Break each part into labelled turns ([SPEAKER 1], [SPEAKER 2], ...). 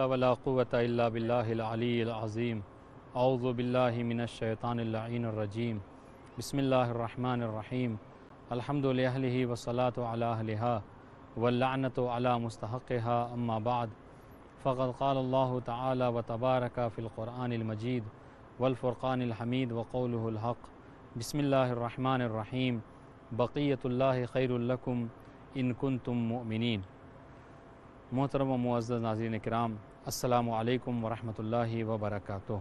[SPEAKER 1] ولا قوة إلا بالله العلي العظيم أعوذ بالله من الشيطان اللعين الرجيم بسم الله الرحمن الرحيم الحمد لأهله والصلاة على أهلها واللعنة على مستحقها أما بعد فقد قال الله تعالى وتبارك في القرآن المجيد والفرقان الحميد وقوله الحق بسم الله الرحمن الرحيم بقية الله خير لكم إن كنتم مؤمنين. محترم و معزز ناظرین کرام، السلام علیکم ورحمۃ اللہ وبرکاتہ۔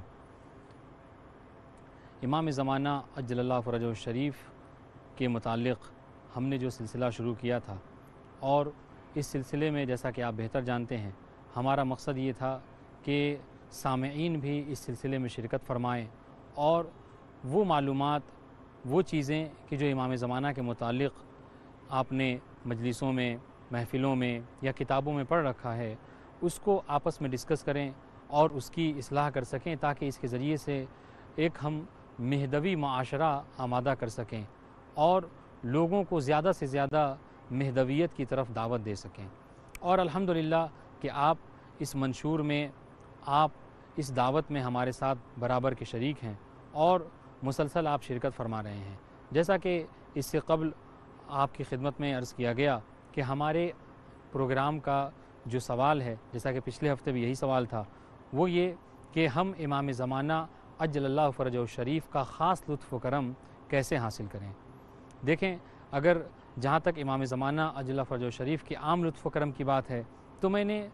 [SPEAKER 1] امام زمانہ عجل اللہ فرجہ الشریف کے متعلق ہم نے جو سلسلہ شروع کیا تھا، اور اس سلسلے میں جیسا کہ آپ بہتر جانتے ہیں ہمارا مقصد یہ تھا کہ سامعین بھی اس سلسلے میں شرکت فرمائیں اور وہ معلومات، وہ چیزیں کہ جو امام زمانہ کے متعلق آپ نے مجلسوں میں، محفلوں میں یا کتابوں میں پڑھ رکھا ہے، اس کو آپس میں ڈسکس کریں اور اس کی اصلاح کر سکیں، تاکہ اس کے ذریعے سے ایک ہم مہدوی معاشرہ آمادہ کر سکیں اور لوگوں کو زیادہ سے زیادہ مہدویت کی طرف دعوت دے سکیں۔ اور الحمدللہ کہ آپ اس منشور میں، آپ اس دعوت میں ہمارے ساتھ برابر کے شریک ہیں اور مسلسل آپ شرکت فرما رہے ہیں۔ جیسا کہ اس سے قبل آپ کی خدمت میں عرض کیا گیا کہ ہمارے پروگرام کا جو سوال ہے، جیسا کہ پچھلے ہفتے بھی یہی سوال تھا، وہ یہ کہ ہم امام زمانہ عجل اللہ فرجہ الشریف کا خاص لطف و کرم کیسے حاصل کریں۔ دیکھیں، اگر جہاں تک امام زمانہ عجل اللہ فرجہ الشریف کے عام لطف و کرم کی بات ہے، تو میں نے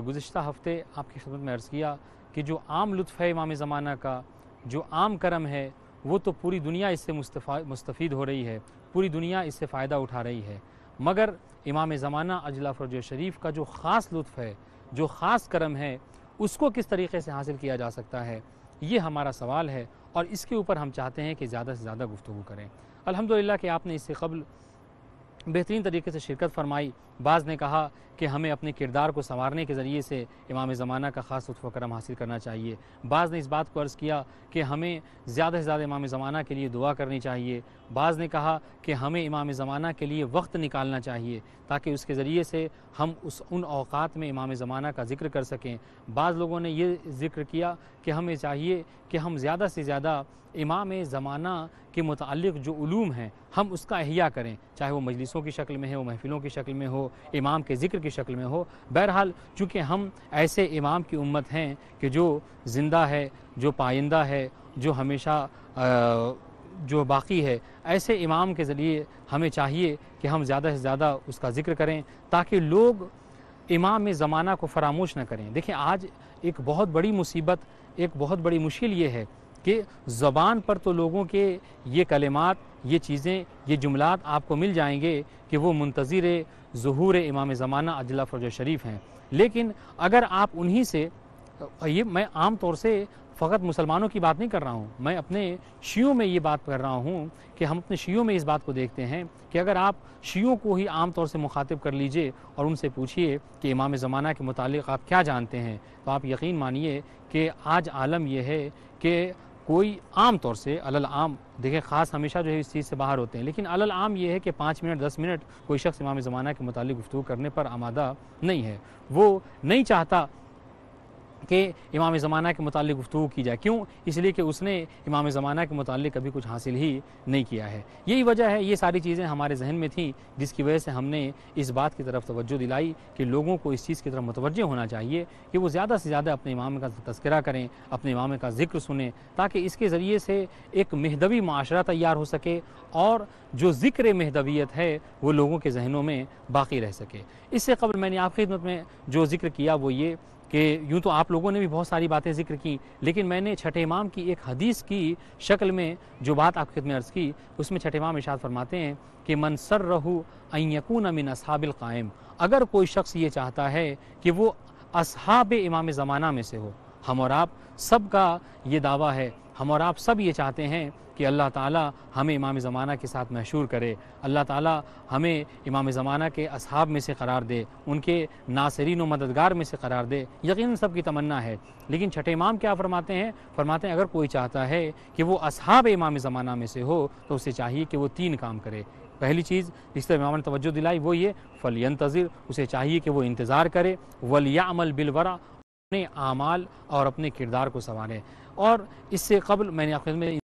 [SPEAKER 1] گزشتہ ہفتے آپ کی خدمت میں عرض کیا کہ جو عام لطف ہے امام زمانہ کا، جو عام کرم ہے، وہ تو پوری دنیا اس سے مستفید ہو رہی ہے، پوری دنیا اس سے فائدہ اٹھا رہی ہے، مگر امام زمانہ عجل اللہ فرجہ الشریف کا جو خاص لطف ہے، جو خاص کرم ہے، اس کو کس طریقے سے حاصل کیا جا سکتا ہے، یہ ہمارا سوال ہے اور اس کے اوپر ہم چاہتے ہیں کہ زیادہ سے زیادہ گفتگو کریں۔ الحمدللہ کہ آپ نے اس سے قبل بہترین طریقے سے شرکت فرمائی۔ بعض نے کہا کہ ہمیں اپنے کردار کو سنوارنے کے ذریعے سے امام زمانہ کا خاص لطف و کرم حاصل کرنا چاہیے۔ بعض نے اس بات کو عرض کیا کہ ہمیں زیادہ سے زیادہ امام زمانہ کے لیے دعا کرنی چاہیے۔ بعض نے کہا کہ ہمیں امام زمانہ کے لیے وقت نکالنا چاہیے تاکہ اس کے ذریعے سے ہم ان اوقات میں امام زمانہ کا ذکر کر سکیں۔ بعض لوگوں نے یہ ذکر کیا کہ ہمیں چاہیے کہ ہم زیادہ سے زیادہ امام زمانہ کے متعلق جو علوم ہیں ہم اس کا احیاء کریں، چاہے وہ مجلسوں کی شکل میں ہو، محفلوں کی شکل میں ہو، امام کے ذکر کی شکل میں ہو۔ بہرحال چونکہ ہم ایسے امام کی امت ہیں کہ جو زندہ ہے، جو پائندہ ہے، جو ہمیشہ جو باقی ہے، ایسے امام کے ذریعے ہمیں چاہیے کہ ہم زیادہ سے زیادہ اس کا ذکر کریں تاکہ لوگ امام زمانہ کو فراموش نہ کریں۔ دیکھیں، آج ایک بہت بڑی مصیبت، ایک بہت بڑی مشکل یہ ہے کہ زبان پر تو لوگوں کے یہ کلمات، یہ چیزیں، یہ جملات آپ کو مل جائیں گے کہ وہ منتظر ظہور امام زمانہ عجل اللہ فرجہ الشریف ہیں، لیکن اگر آپ انہی سے، یہ میں عام طور سے فقط مسلمانوں کی بات نہیں کر رہا ہوں، میں اپنے شیعوں میں یہ بات کر رہا ہوں کہ ہم اپنے شیعوں میں اس بات کو دیکھتے ہیں کہ اگر آپ شیعوں کو ہی عام طور سے مخاطب کر لیجئے اور ان سے پوچھئے کہ امام زمانہ کے متعلق آپ کیا جانتے ہیں، تو آپ یقین مانیے کہ آج عالم یہ ہے کہ کوئی عام طور سے عام، دیکھیں خاص ہمیشہ جو ہے اس چیز سے باہر ہوتے ہیں، لیکن عام یہ ہے کہ 5 منٹ 10 منٹ کوئی شخص امام زمانہ کے متعلق گفتگو کرنے پر آمادہ نہیں ہے، وہ نہیں چاہتا کہ امام زمانہ کے متعلق گفتگو کی جائے. کیوں؟ اس لیے کہ اس نے امام زمانہ کے متعلق کبھی کچھ حاصل ہی نہیں کیا ہے. یہی وجہ ہے، یہ ساری چیزیں ہمارے ذہن میں تھیں، جس کی وجہ سے ہم نے اس بات کی طرف توجہ دلائی کہ لوگوں کو اس چیز کی طرف متوجہ ہونا چاہیے کہ وہ زیادہ سے زیادہ اپنے امام کا تذکرہ کریں، اپنے امام کا ذکر سنیں، تاکہ اس کے ذریعے سے ایک مہدوی معاشرہ تیار ہو سکے اور جو ذکر مہدویت ہے وہ لوگوں کے ذہنوں میں باقی رہ سکے. اس سے قبل میں نے آپ کی خدمت میں جو ذکر کیا وہ یہ کہ یوں تو آپ لوگوں نے بھی بہت ساری باتیں ذکر کی، لیکن میں نے چھٹے امام کی ایک حدیث کی شکل میں جو بات آپ کی خدمت میں عرض کی، اس میں چھٹے امام ارشاد فرماتے ہیں کہ من سرہ ان یکون من اصحاب القائم، اگر کوئی شخص یہ چاہتا ہے کہ وہ اصحاب امام زمانہ میں سے ہو. ہم اور آپ سب کا یہ دعویٰ ہے، ہم اور آپ سب یہ چاہتے ہیں کہ اللہ تعالیٰ ہمیں امام زمانہ کے ساتھ محشور کرے، اللہ تعالیٰ ہمیں امام زمانہ کے اصحاب میں سے قرار دے، ان کے ناصرین و مددگار میں سے قرار دے. یقیناً سب کی تمنا ہے، لیکن چھٹے امام کیا فرماتے ہیں؟ فرماتے ہیں اگر کوئی چاہتا ہے کہ وہ اصحاب امام زمانہ میں سے ہو تو اسے چاہیے کہ وہ 3 کام کرے. پہلی چیز جس طرح امام نے توجہ دلائی وہ یہ فَلْيَنْتَظِرْ، اسے چاہیے کہ وہ انتظار کرے، وَلْيَعْمَلْ بِالْوَرَعْ، اپنے اعمال اور اپنے کردار کو سنوارے. اور اس سے قبل میں نے آپ میں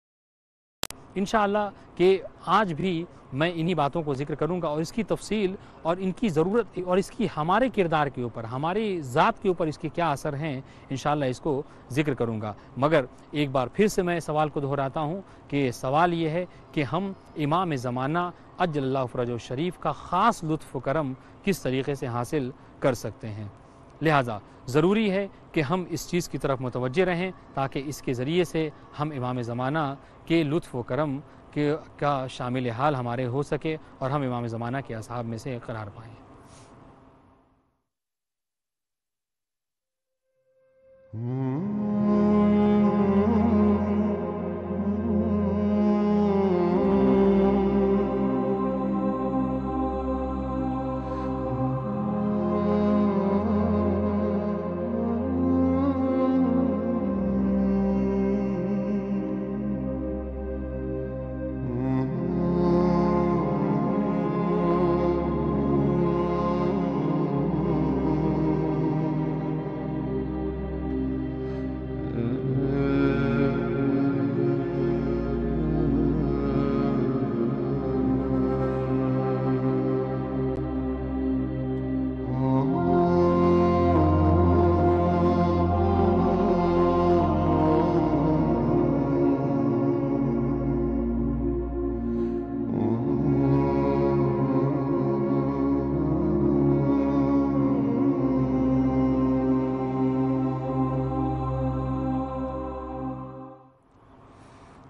[SPEAKER 1] انشاءاللہ کہ آج بھی میں انہی باتوں کو ذکر کروں گا اور اس کی تفصیل اور ان کی ضرورت اور اس کی ہمارے کردار کے اوپر، ہماری ذات کے اوپر اس کے کیا اثر ہیں، انشاءاللہ اس کو ذکر کروں گا. مگر ایک بار پھر سے میں سوال کو دہراتا ہوں کہ سوال یہ ہے کہ ہم امام زمانہ عجل اللہ فرجہ الشریف کا خاص لطف و کرم کس طریقے سے حاصل کر سکتے ہیں. لہٰذا ضروری ہے کہ ہم اس چیز کی طرف متوجہ رہیں تاکہ اس کے ذریعے سے ہم امام زمانہ کے لطف و کرم کا شامل حال ہمارے ہو سکے اور ہم امام زمانہ کے اصحاب میں سے قرار پائیں.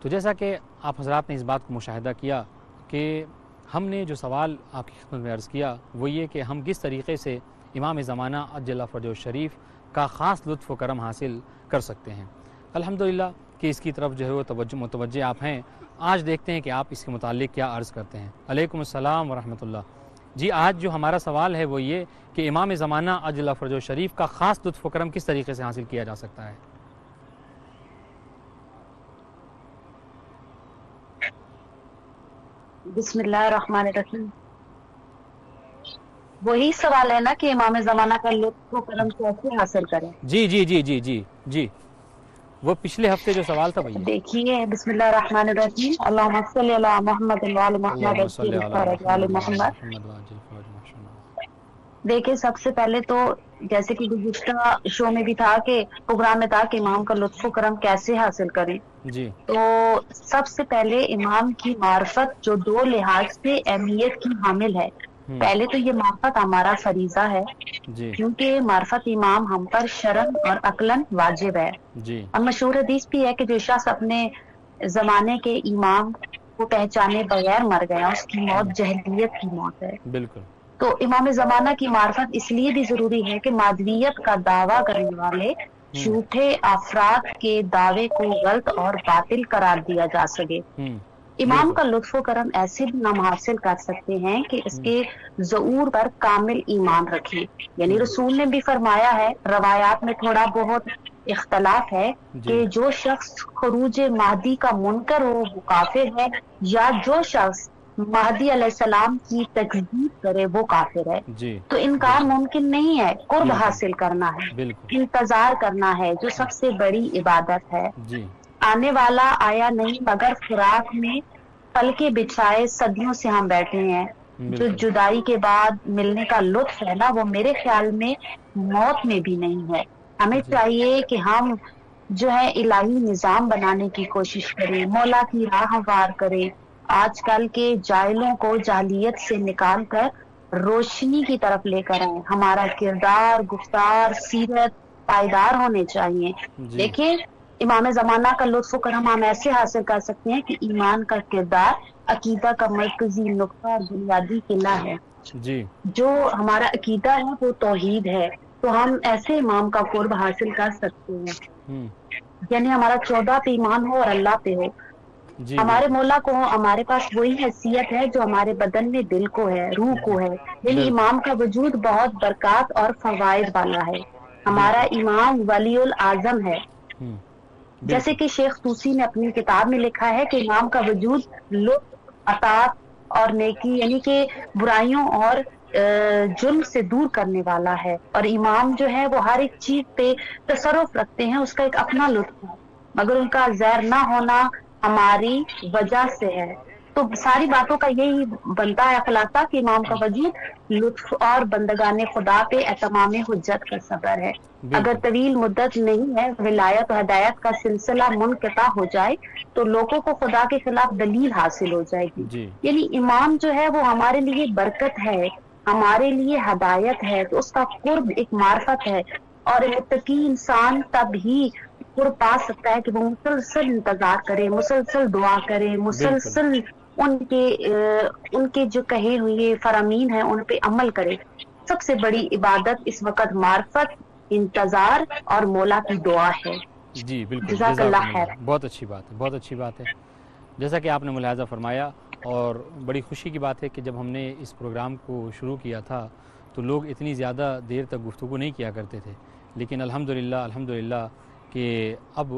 [SPEAKER 1] تو جیسا کہ آپ حضرات نے اس بات کو مشاہدہ کیا کہ ہم نے جو سوال آپ کی خدمت میں عرض کیا وہ یہ کہ ہم کس طریقے سے امام زمانہ عجل اللہ فرجہ الشریف کا خاص لطف و کرم حاصل کر سکتے ہیں. الحمدللہ کہ اس کی طرف جو ہے وہ متوجہ آپ ہیں. آج دیکھتے ہیں کہ آپ اس کے متعلق کیا عرض کرتے ہیں. علیکم السلام ورحمۃ اللہ. جی آج جو ہمارا سوال ہے وہ یہ کہ امام زمانہ عجل اللہ فرجہ الشریف کا خاص لطف و کرم کس طریقے سے حاصل کیا جا سکتا ہے.
[SPEAKER 2] بسم اللہ الرحمن الرحیم. وہی سوال ہے نا کہ امام زمانہ کا لطف و کرم کیسے حاصل کریں.
[SPEAKER 1] جی جی جی جی جی جی وہ پچھلے ہفتے جو سوال تھا بھائی.
[SPEAKER 2] دیکھیے بسم اللہ الرحمن الرحیم. اللہم صلی علی محمد وعلی محمد. دیکھیں سب سے پہلے تو جیسے کہ گزشتہ شو میں بھی تھا کہ پروگرام میں تھا کہ امام کا لطف و کرم کیسے حاصل کریں.
[SPEAKER 1] جی
[SPEAKER 2] تو سب سے پہلے امام کی معرفت جو 2 لحاظ سے اہمیت کی حامل ہے. پہلے تو یہ معرفت ہمارا فریضہ ہے کیونکہ معرفت امام ہم پر شرعاً اور عقلاً واجب ہے. اور مشہور حدیث بھی ہے کہ جو شخص اپنے زمانے کے امام کو پہچانے بغیر مر گیا اس کی موت جہلیت کی موت ہے.
[SPEAKER 1] بالکل.
[SPEAKER 2] تو امام زمانہ کی معرفت اس لیے بھی ضروری ہے کہ مادویت کا دعویٰ کرنے والے جھوٹے افراد کے دعوے کو غلط اور باطل قرار دیا جا سکے. امام کا لطف و کرم ایسے بھی ہم حاصل کر سکتے ہیں کہ اس کے ظہور پر کامل ایمان رکھیں. یعنی رسول نے بھی فرمایا ہے، روایات میں تھوڑا بہت اختلاف ہے کہ جو شخص خروج مہدی کا منکر ہو وہ کافر ہے، یا جو شخص مہدی علیہ السلام کی تکذیب کرے وہ کافر ہے.
[SPEAKER 1] جی
[SPEAKER 2] تو انکار ممکن نہیں ہے. قرب
[SPEAKER 1] بالکل
[SPEAKER 2] حاصل کرنا ہے,
[SPEAKER 1] بالکل
[SPEAKER 2] انتظار کرنا ہے, جو سب سے بڑی عبادت ہے.
[SPEAKER 1] جی
[SPEAKER 2] آنے والا آیا نہیں مگر فراق میں پل کے بچھائے صدیوں سے ہم بیٹھے ہیں. جو
[SPEAKER 1] بالکل
[SPEAKER 2] جدائی کے بعد ملنے کا لطف ہے نا, وہ میرے خیال میں موت میں بھی نہیں ہے. ہمیں
[SPEAKER 1] جی
[SPEAKER 2] چاہیے کہ ہم جو ہے الہی نظام بنانے کی کوشش کریں, مولا کی راہ ہموار کریں. آج کل کے جاہلوں کو جاہلیت سے نکال کر روشنی کی طرف لے کر آئے. ہمارا کردار, گفتار, سیرت پائیدار ہونے چاہیے.
[SPEAKER 1] جی
[SPEAKER 2] دیکھیں, امام زمانہ کا لطف و کرم ہم ایسے حاصل کر سکتے ہیں کہ ایمان کا کردار عقیدہ کا مرکزی نقطہ اور بنیادی قلعہ ہے.
[SPEAKER 1] جی
[SPEAKER 2] جو ہمارا عقیدہ ہے وہ توحید ہے, تو ہم ایسے امام کا قرب حاصل کر سکتے ہیں.
[SPEAKER 1] ہوں
[SPEAKER 2] یعنی ہمارا 14 پہ ایمان ہو اور اللہ پہ ہو.
[SPEAKER 1] جی
[SPEAKER 2] ہمارے
[SPEAKER 1] بالکل
[SPEAKER 2] مولا کو ہمارے پاس وہی حیثیت ہے جو ہمارے بدن میں دل کو ہے, روح
[SPEAKER 1] جی
[SPEAKER 2] کو ہے. یعنی
[SPEAKER 1] بالکل
[SPEAKER 2] امام کا وجود بہت برکات اور فوائد والا ہے. ہمارا
[SPEAKER 1] بالکل
[SPEAKER 2] امام ولی الاعظم ہے.
[SPEAKER 1] ہوں
[SPEAKER 2] جیسے
[SPEAKER 1] بالکل
[SPEAKER 2] کہ شیخ طوسی نے اپنی کتاب میں لکھا ہے کہ امام کا وجود لطف, عطاعت اور نیکی یعنی کہ برائیوں اور جرم سے دور کرنے والا ہے. اور امام جو ہے وہ ہر ایک چیز پہ تصرف رکھتے ہیں, اس کا ایک اپنا لطف ہے, مگر ان کا زہر نہ ہونا ہماری وجہ سے ہے. تو ساری باتوں کا یہی بنتا ہے خلاصہ کہ امام کا وجود لطف اور بندگان خدا پہ اتمام حجت کا صبر ہے. اگر
[SPEAKER 1] بالکل
[SPEAKER 2] طویل مدت نہیں ہے ولایت و ہدایت کا سلسلہ منقطع ہو جائے تو لوگوں کو خدا کے خلاف دلیل حاصل ہو جائے گی.
[SPEAKER 1] جی
[SPEAKER 2] یعنی امام جو ہے وہ ہمارے لیے برکت ہے, ہمارے لیے ہدایت ہے. تو اس کا قرب ایک معرفت ہے, اور متقی انسان تب ہی قرب پا سکتا ہے کہ وہ مسلسل انتظار کرے, مسلسل دعا کرے,
[SPEAKER 1] بالکل
[SPEAKER 2] مسلسل ان کے جو کہے ہوئے فرامین ہیں ان پہ عمل کرے. سب سے بڑی عبادت اس وقت معرفت, انتظار اور مولا کی دعا ہے.
[SPEAKER 1] جی بالکل,
[SPEAKER 2] جزاک
[SPEAKER 1] جزاکم
[SPEAKER 2] اللہ
[SPEAKER 1] اللہ.
[SPEAKER 2] خیر.
[SPEAKER 1] بہت اچھی بات ہے, بہت اچھی بات ہے. جیسا کہ آپ نے ملاحظہ فرمایا, اور بڑی خوشی کی بات ہے کہ جب ہم نے اس پروگرام کو شروع کیا تھا تو لوگ اتنی زیادہ دیر تک گفتگو نہیں کیا کرتے تھے, لیکن الحمدللہ کہ اب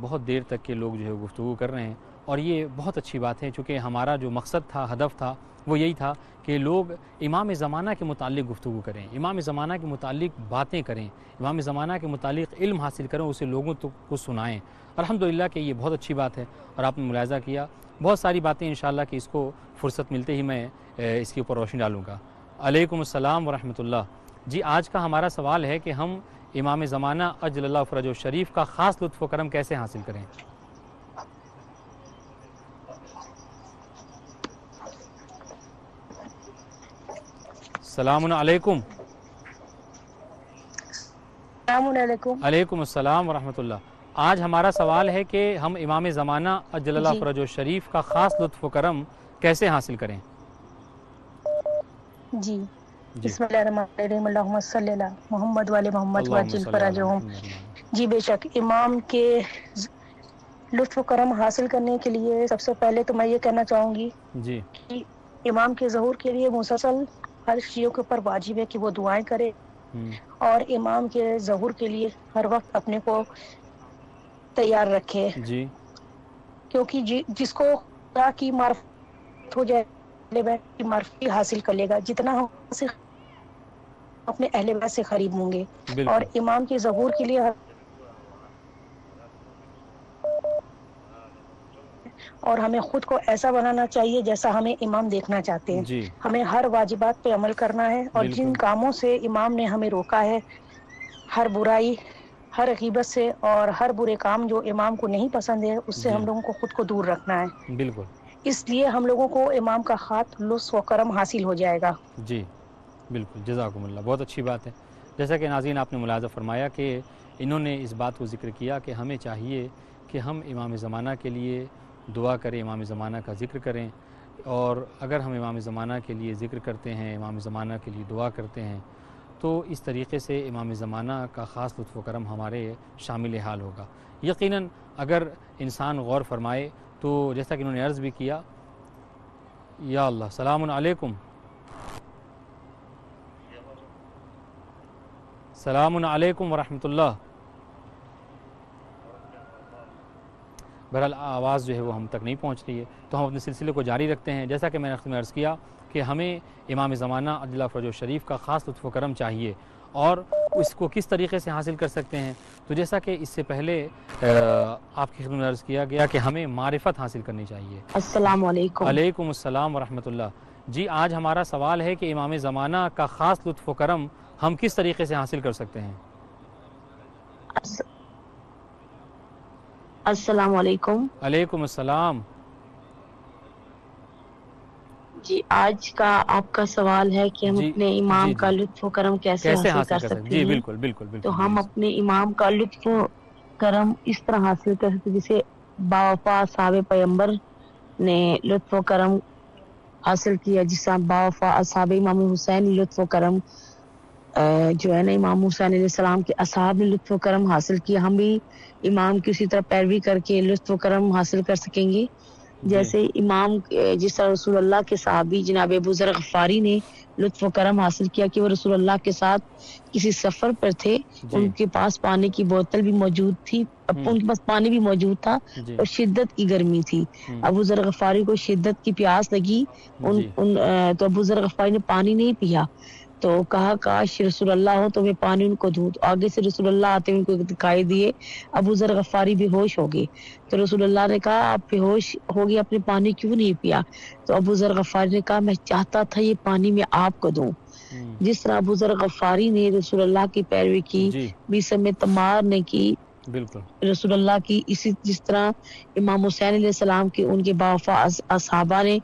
[SPEAKER 1] بہت دیر تک کے لوگ جو ہے گفتگو کر رہے ہیں, اور یہ بہت اچھی بات ہے. چونکہ ہمارا جو مقصد تھا, ہدف تھا, وہ یہی تھا کہ لوگ امام زمانہ کے متعلق گفتگو کریں, امام زمانہ کے متعلق باتیں کریں, امام زمانہ کے متعلق علم حاصل کریں, اسے لوگوں کو سنائیں. الحمدللہ کہ یہ بہت اچھی بات ہے. اور آپ نے ملاحظہ کیا بہت ساری باتیں انشاءاللہ کہ اس کو فرصت ملتے ہی میں اس کے اوپر روشنی ڈالوں گا. علیکم السلام ورحمۃ اللہ. جی, آج کا ہمارا سوال ہے کہ ہم امام زمانہ اجل اللہ فرجہ الشریف کا خاص لطف و کرم کیسے حاصل کریں؟ السلام علیکم.
[SPEAKER 3] السلام علیکم.
[SPEAKER 1] علیکم السلام ورحمۃ اللہ. آج ہمارا سوال ہے کہ ہم امام زمانہ اجل اللہ
[SPEAKER 3] جی
[SPEAKER 1] فرجہ الشریف کا خاص لطف و کرم کیسے حاصل کریں؟
[SPEAKER 3] جی,
[SPEAKER 1] جی,
[SPEAKER 3] بسم اللہ الرحمن الرحیم. اللہم صلی علی محمد وعلی محمد
[SPEAKER 1] اللہم
[SPEAKER 3] وعجل
[SPEAKER 1] صلی علی
[SPEAKER 3] فرجہم.
[SPEAKER 1] محمد.
[SPEAKER 3] جی بے شک, امام کے لطف و کرم حاصل کرنے کے لیے سب سے پہلے تو میں یہ کہنا چاہوں گی
[SPEAKER 1] جی
[SPEAKER 3] کہ امام کے ظہور کے لیے مسلسل ہر شیعوں کے اوپر واجب ہے کہ وہ دعائیں کرے, اور امام کے ظہور کے لیے ہر وقت اپنے کو تیار رکھے.
[SPEAKER 1] جی
[SPEAKER 3] کیونکہ جس کو خدا کی معرفت ہو جائے, کی معرفت حاصل کر لے گا. جتنا ہم اپنے اہل بیت سے قریب ہوں گے, اور
[SPEAKER 1] بالکل
[SPEAKER 3] امام کے ظہور کے لیے اور ہمیں خود کو ایسا بنانا چاہیے جیسا ہمیں امام دیکھنا چاہتے ہیں.
[SPEAKER 1] جی
[SPEAKER 3] ہمیں ہر واجبات پہ عمل کرنا ہے, اور جن
[SPEAKER 1] بالکل
[SPEAKER 3] کاموں سے امام نے ہمیں روکا ہے, ہر برائی, ہر غیبت سے اور ہر برے کام جو امام کو نہیں پسند ہے, اس سے
[SPEAKER 1] جی
[SPEAKER 3] ہم لوگوں کو خود کو دور رکھنا ہے.
[SPEAKER 1] بالکل.
[SPEAKER 3] اس لیے ہم لوگوں کو امام کا خاص لطف و کرم حاصل ہو جائے گا.
[SPEAKER 1] جی بالکل, جزاکم اللہ. بہت اچھی بات ہے. جیسا کہ ناظرین آپ نے ملاحظہ فرمایا کہ انہوں نے اس بات کو ذکر کیا کہ ہمیں چاہیے کہ ہم امام زمانہ کے لیے دعا کریں, امام زمانہ کا ذکر کریں. اور اگر ہم امام زمانہ کے لیے ذکر کرتے ہیں, امام زمانہ کے لیے دعا کرتے ہیں, تو اس طریقے سے امام زمانہ کا خاص لطف و کرم ہمارے شامل حال ہوگا. یقیناً اگر انسان غور فرمائے تو جیسا کہ انہوں نے عرض بھی کیا, یا اللہ, السلام علیکم. السلام علیکم ورحمۃ اللہ. بہرحال آواز جو ہے وہ ہم تک نہیں پہنچ رہی ہے، تو ہم اپنے سلسلے کو جاری رکھتے ہیں۔ جیسا کہ میں نے عرض کیا کہ ہمیں امام زمانہ عجلہ فرج الشریف کا خاص لطف و کرم چاہیے، اور اس کو کس طریقے سے حاصل کر سکتے ہیں؟ تو جیسا کہ اس سے پہلے آپ کی خدمت میں عرض کیا گیا کہ ہمیں معرفت حاصل کرنی چاہیے۔
[SPEAKER 2] السلام علیکم۔
[SPEAKER 1] علیکم السلام ورحمۃ اللہ۔ جی، آج ہمارا سوال ہے کہ امام زمانہ کا خاص لطف و کرم ہم کس طریقے سے حاصل کر سکتے ہیں؟
[SPEAKER 2] السلام علیکم۔
[SPEAKER 1] علیکم السلام۔
[SPEAKER 2] جی، آج کا آپ کا سوال ہے کہ ہم اپنے امام کا لطف و کرم کیسے حاصل کر سکتے ہیں؟
[SPEAKER 1] جی بالکل بالکل بالکل۔
[SPEAKER 2] تو ہم اپنے امام کا لطف و کرم اس طرح حاصل کر سکتے ہیں جسے باوفا اصحاب پیغمبر نے لطف و کرم حاصل کیا، جس طرح باوفا اصحاب امام حسین لطف و کرم جو ہے نا امام حسین علیہ السلام کے اصحاب نے لطف و کرم حاصل کیا، ہم بھی امام کی اسی طرح پیروی کر کے لطف و کرم حاصل کر سکیں گے۔ جیسے امام جس طرح رسول اللہ کے صحابی جناب ابو ذر غفاری نے لطف و کرم حاصل کیا کہ وہ رسول اللہ کے ساتھ کسی سفر پر تھے، ان کے پاس پانی کی بوتل بھی موجود تھی، ان کے پاس پانی بھی موجود تھا اور شدت کی گرمی تھی۔ ابو ذر غفاری کو شدت کی پیاس لگی، تو ابو ذر غفاری نے پانی نہیں پیا، تو کہا کاش رسول اللہ ہو تو میں پانی ان کو دوں، تو آگے سے رسول اللہ آتے ان کو دکھائی دیے، ابو ذر غفاری بے ہوش ہو گئے، تو رسول اللہ نے کہا آپ بے ہوش ہو گئے، اپنے پانی کیوں نہیں پیا؟ تو ابو ذر غفاری نے کہا میں چاہتا تھا یہ پانی میں آپ کو دوں۔ جس طرح ابو ذر غفاری نے رسول اللہ کی پیروی کی، بیسم تمار نے کی بالکل رسول اللہ کی، اسی جس طرح امام حسین علیہ السلام کے ان کے باوفا اصحابہ نے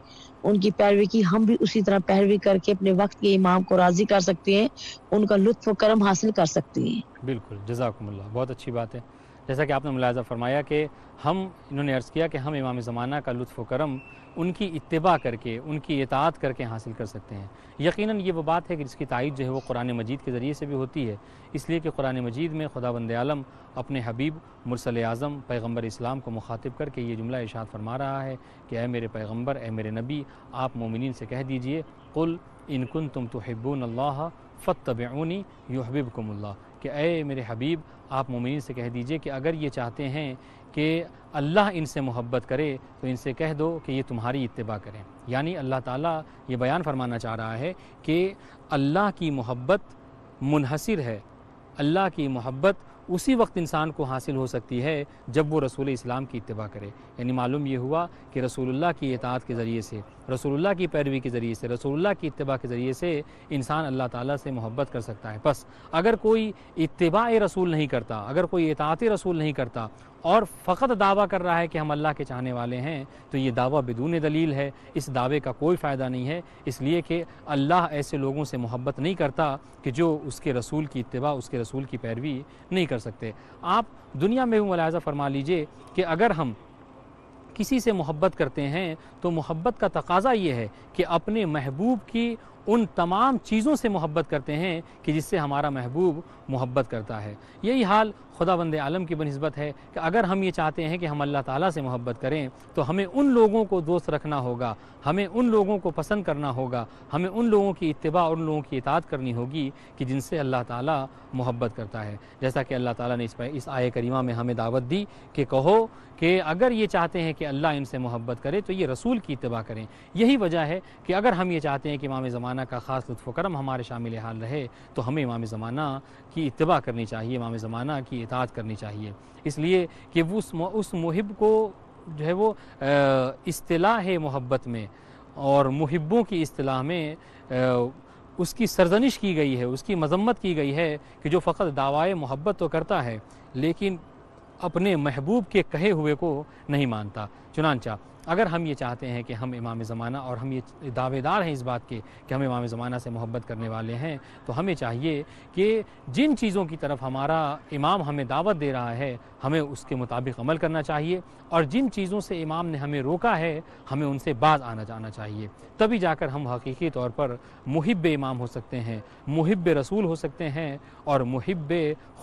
[SPEAKER 2] ان کی پیروی کی، ہم بھی اسی طرح پیروی کر کے اپنے وقت کے امام کو راضی کر سکتے ہیں، ان کا لطف و کرم حاصل کر سکتے ہیں۔
[SPEAKER 1] بالکل، جزاکم اللہ، بہت اچھی بات ہے۔ جیسا کہ آپ نے ملاحظہ فرمایا کہ انہوں نے عرض کیا کہ ہم امام زمانہ کا لطف و کرم ان کی اتباع کر کے، ان کی اطاعت کر کے حاصل کر سکتے ہیں۔ یقیناً یہ وہ بات ہے کہ جس کی تائید جو ہے وہ قرآن مجید کے ذریعے سے بھی ہوتی ہے، اس لیے کہ قرآن مجید میں خداوند عالم اپنے حبیب مرسل اعظم پیغمبر اسلام کو مخاطب کر کے یہ جملہ ارشاد فرما رہا ہے کہ اے میرے پیغمبر، اے میرے نبی، آپ مومنین سے کہہ دیجئے قل ان کنتم تحبون اللہ فاتبعونی یحببکم اللہ، کہ اے میرے حبیب آپ مومنین سے کہہ دیجئے کہ اگر یہ چاہتے ہیں کہ اللہ ان سے محبت کرے تو ان سے کہہ دو کہ یہ تمہاری اتباع کریں۔ یعنی اللہ تعالیٰ یہ بیان فرمانا چاہ رہا ہے کہ اللہ کی محبت منحصر ہے، اللہ کی محبت اسی وقت انسان کو حاصل ہو سکتی ہے جب وہ رسول اسلام کی اتباع کرے۔ یعنی معلوم یہ ہوا کہ رسول اللہ کی اطاعت کے ذریعے سے، رسول اللہ کی پیروی کے ذریعے سے، رسول اللہ کی اتباع کے ذریعے سے انسان اللہ تعالیٰ سے محبت کر سکتا ہے۔ بس اگر کوئی اتباع رسول نہیں کرتا، اگر کوئی اطاعت رسول نہیں کرتا اور فقط دعویٰ کر رہا ہے کہ ہم اللہ کے چاہنے والے ہیں، تو یہ دعویٰ بدون دلیل ہے، اس دعوے کا کوئی فائدہ نہیں ہے، اس لیے کہ اللہ ایسے لوگوں سے محبت نہیں کرتا کہ جو اس کے رسول کی اتباع، اس کے رسول کی پیروی نہیں کر سکتے۔ آپ دنیا میں بھی ملاحظہ فرما لیجئے کہ اگر ہم کسی سے محبت کرتے ہیں تو محبت کا تقاضا یہ ہے کہ اپنے محبوب کی ان تمام چیزوں سے محبت کرتے ہیں کہ جس سے ہمارا محبوب محبت کرتا ہے۔ یہی حال خداوند عالم کی بنسبت ہے کہ اگر ہم یہ چاہتے ہیں کہ ہم اللہ تعالیٰ سے محبت کریں تو ہمیں ان لوگوں کو دوست رکھنا ہوگا، ہمیں ان لوگوں کو پسند کرنا ہوگا، ہمیں ان لوگوں کی اتباع اور ان لوگوں کی اطاعت کرنی ہوگی کہ جن سے اللہ تعالیٰ محبت کرتا ہے۔ جیسا کہ اللہ تعالیٰ نے اس آیہ کریمہ میں ہمیں دعوت دی کہ کہو کہ اگر یہ چاہتے ہیں کہ اللہ ان سے محبت کرے تو یہ رسول کی اتباع کریں۔ یہی وجہ ہے کہ اگر ہم یہ چاہتے ہیں کہ امام زمانہ کا خاص لطف و کرم ہمارے شامل حال رہے تو ہمیں امام زمانہ کی اتباع کرنی چاہیے، امام زمانہ کی اطاعت کرنی چاہیے، اس لیے کہ اس محب کو جو ہے وہ اصطلاح محبت میں اور محبوں کی اصطلاح میں اس کی سرزنش کی گئی ہے، اس کی مذمت کی گئی ہے کہ جو فقط دعوائے محبت تو کرتا ہے لیکن اپنے محبوب کے کہے ہوئے کو نہیں مانتا۔ چنانچہ اگر ہم یہ چاہتے ہیں کہ ہم امام زمانہ اور ہم یہ دعوے دار ہیں اس بات کے کہ ہم امام زمانہ سے محبت کرنے والے ہیں، تو ہمیں چاہیے کہ جن چیزوں کی طرف ہمارا امام ہمیں دعوت دے رہا ہے ہمیں اس کے مطابق عمل کرنا چاہیے، اور جن چیزوں سے امام نے ہمیں روکا ہے ہمیں ان سے باز آنا جانا چاہیے، تبھی جا کر ہم حقیقی طور پر محب امام ہو سکتے ہیں، محب رسول ہو سکتے ہیں اور محب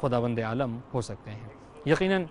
[SPEAKER 1] خداوند عالم ہو سکتے ہیں۔ یقیناً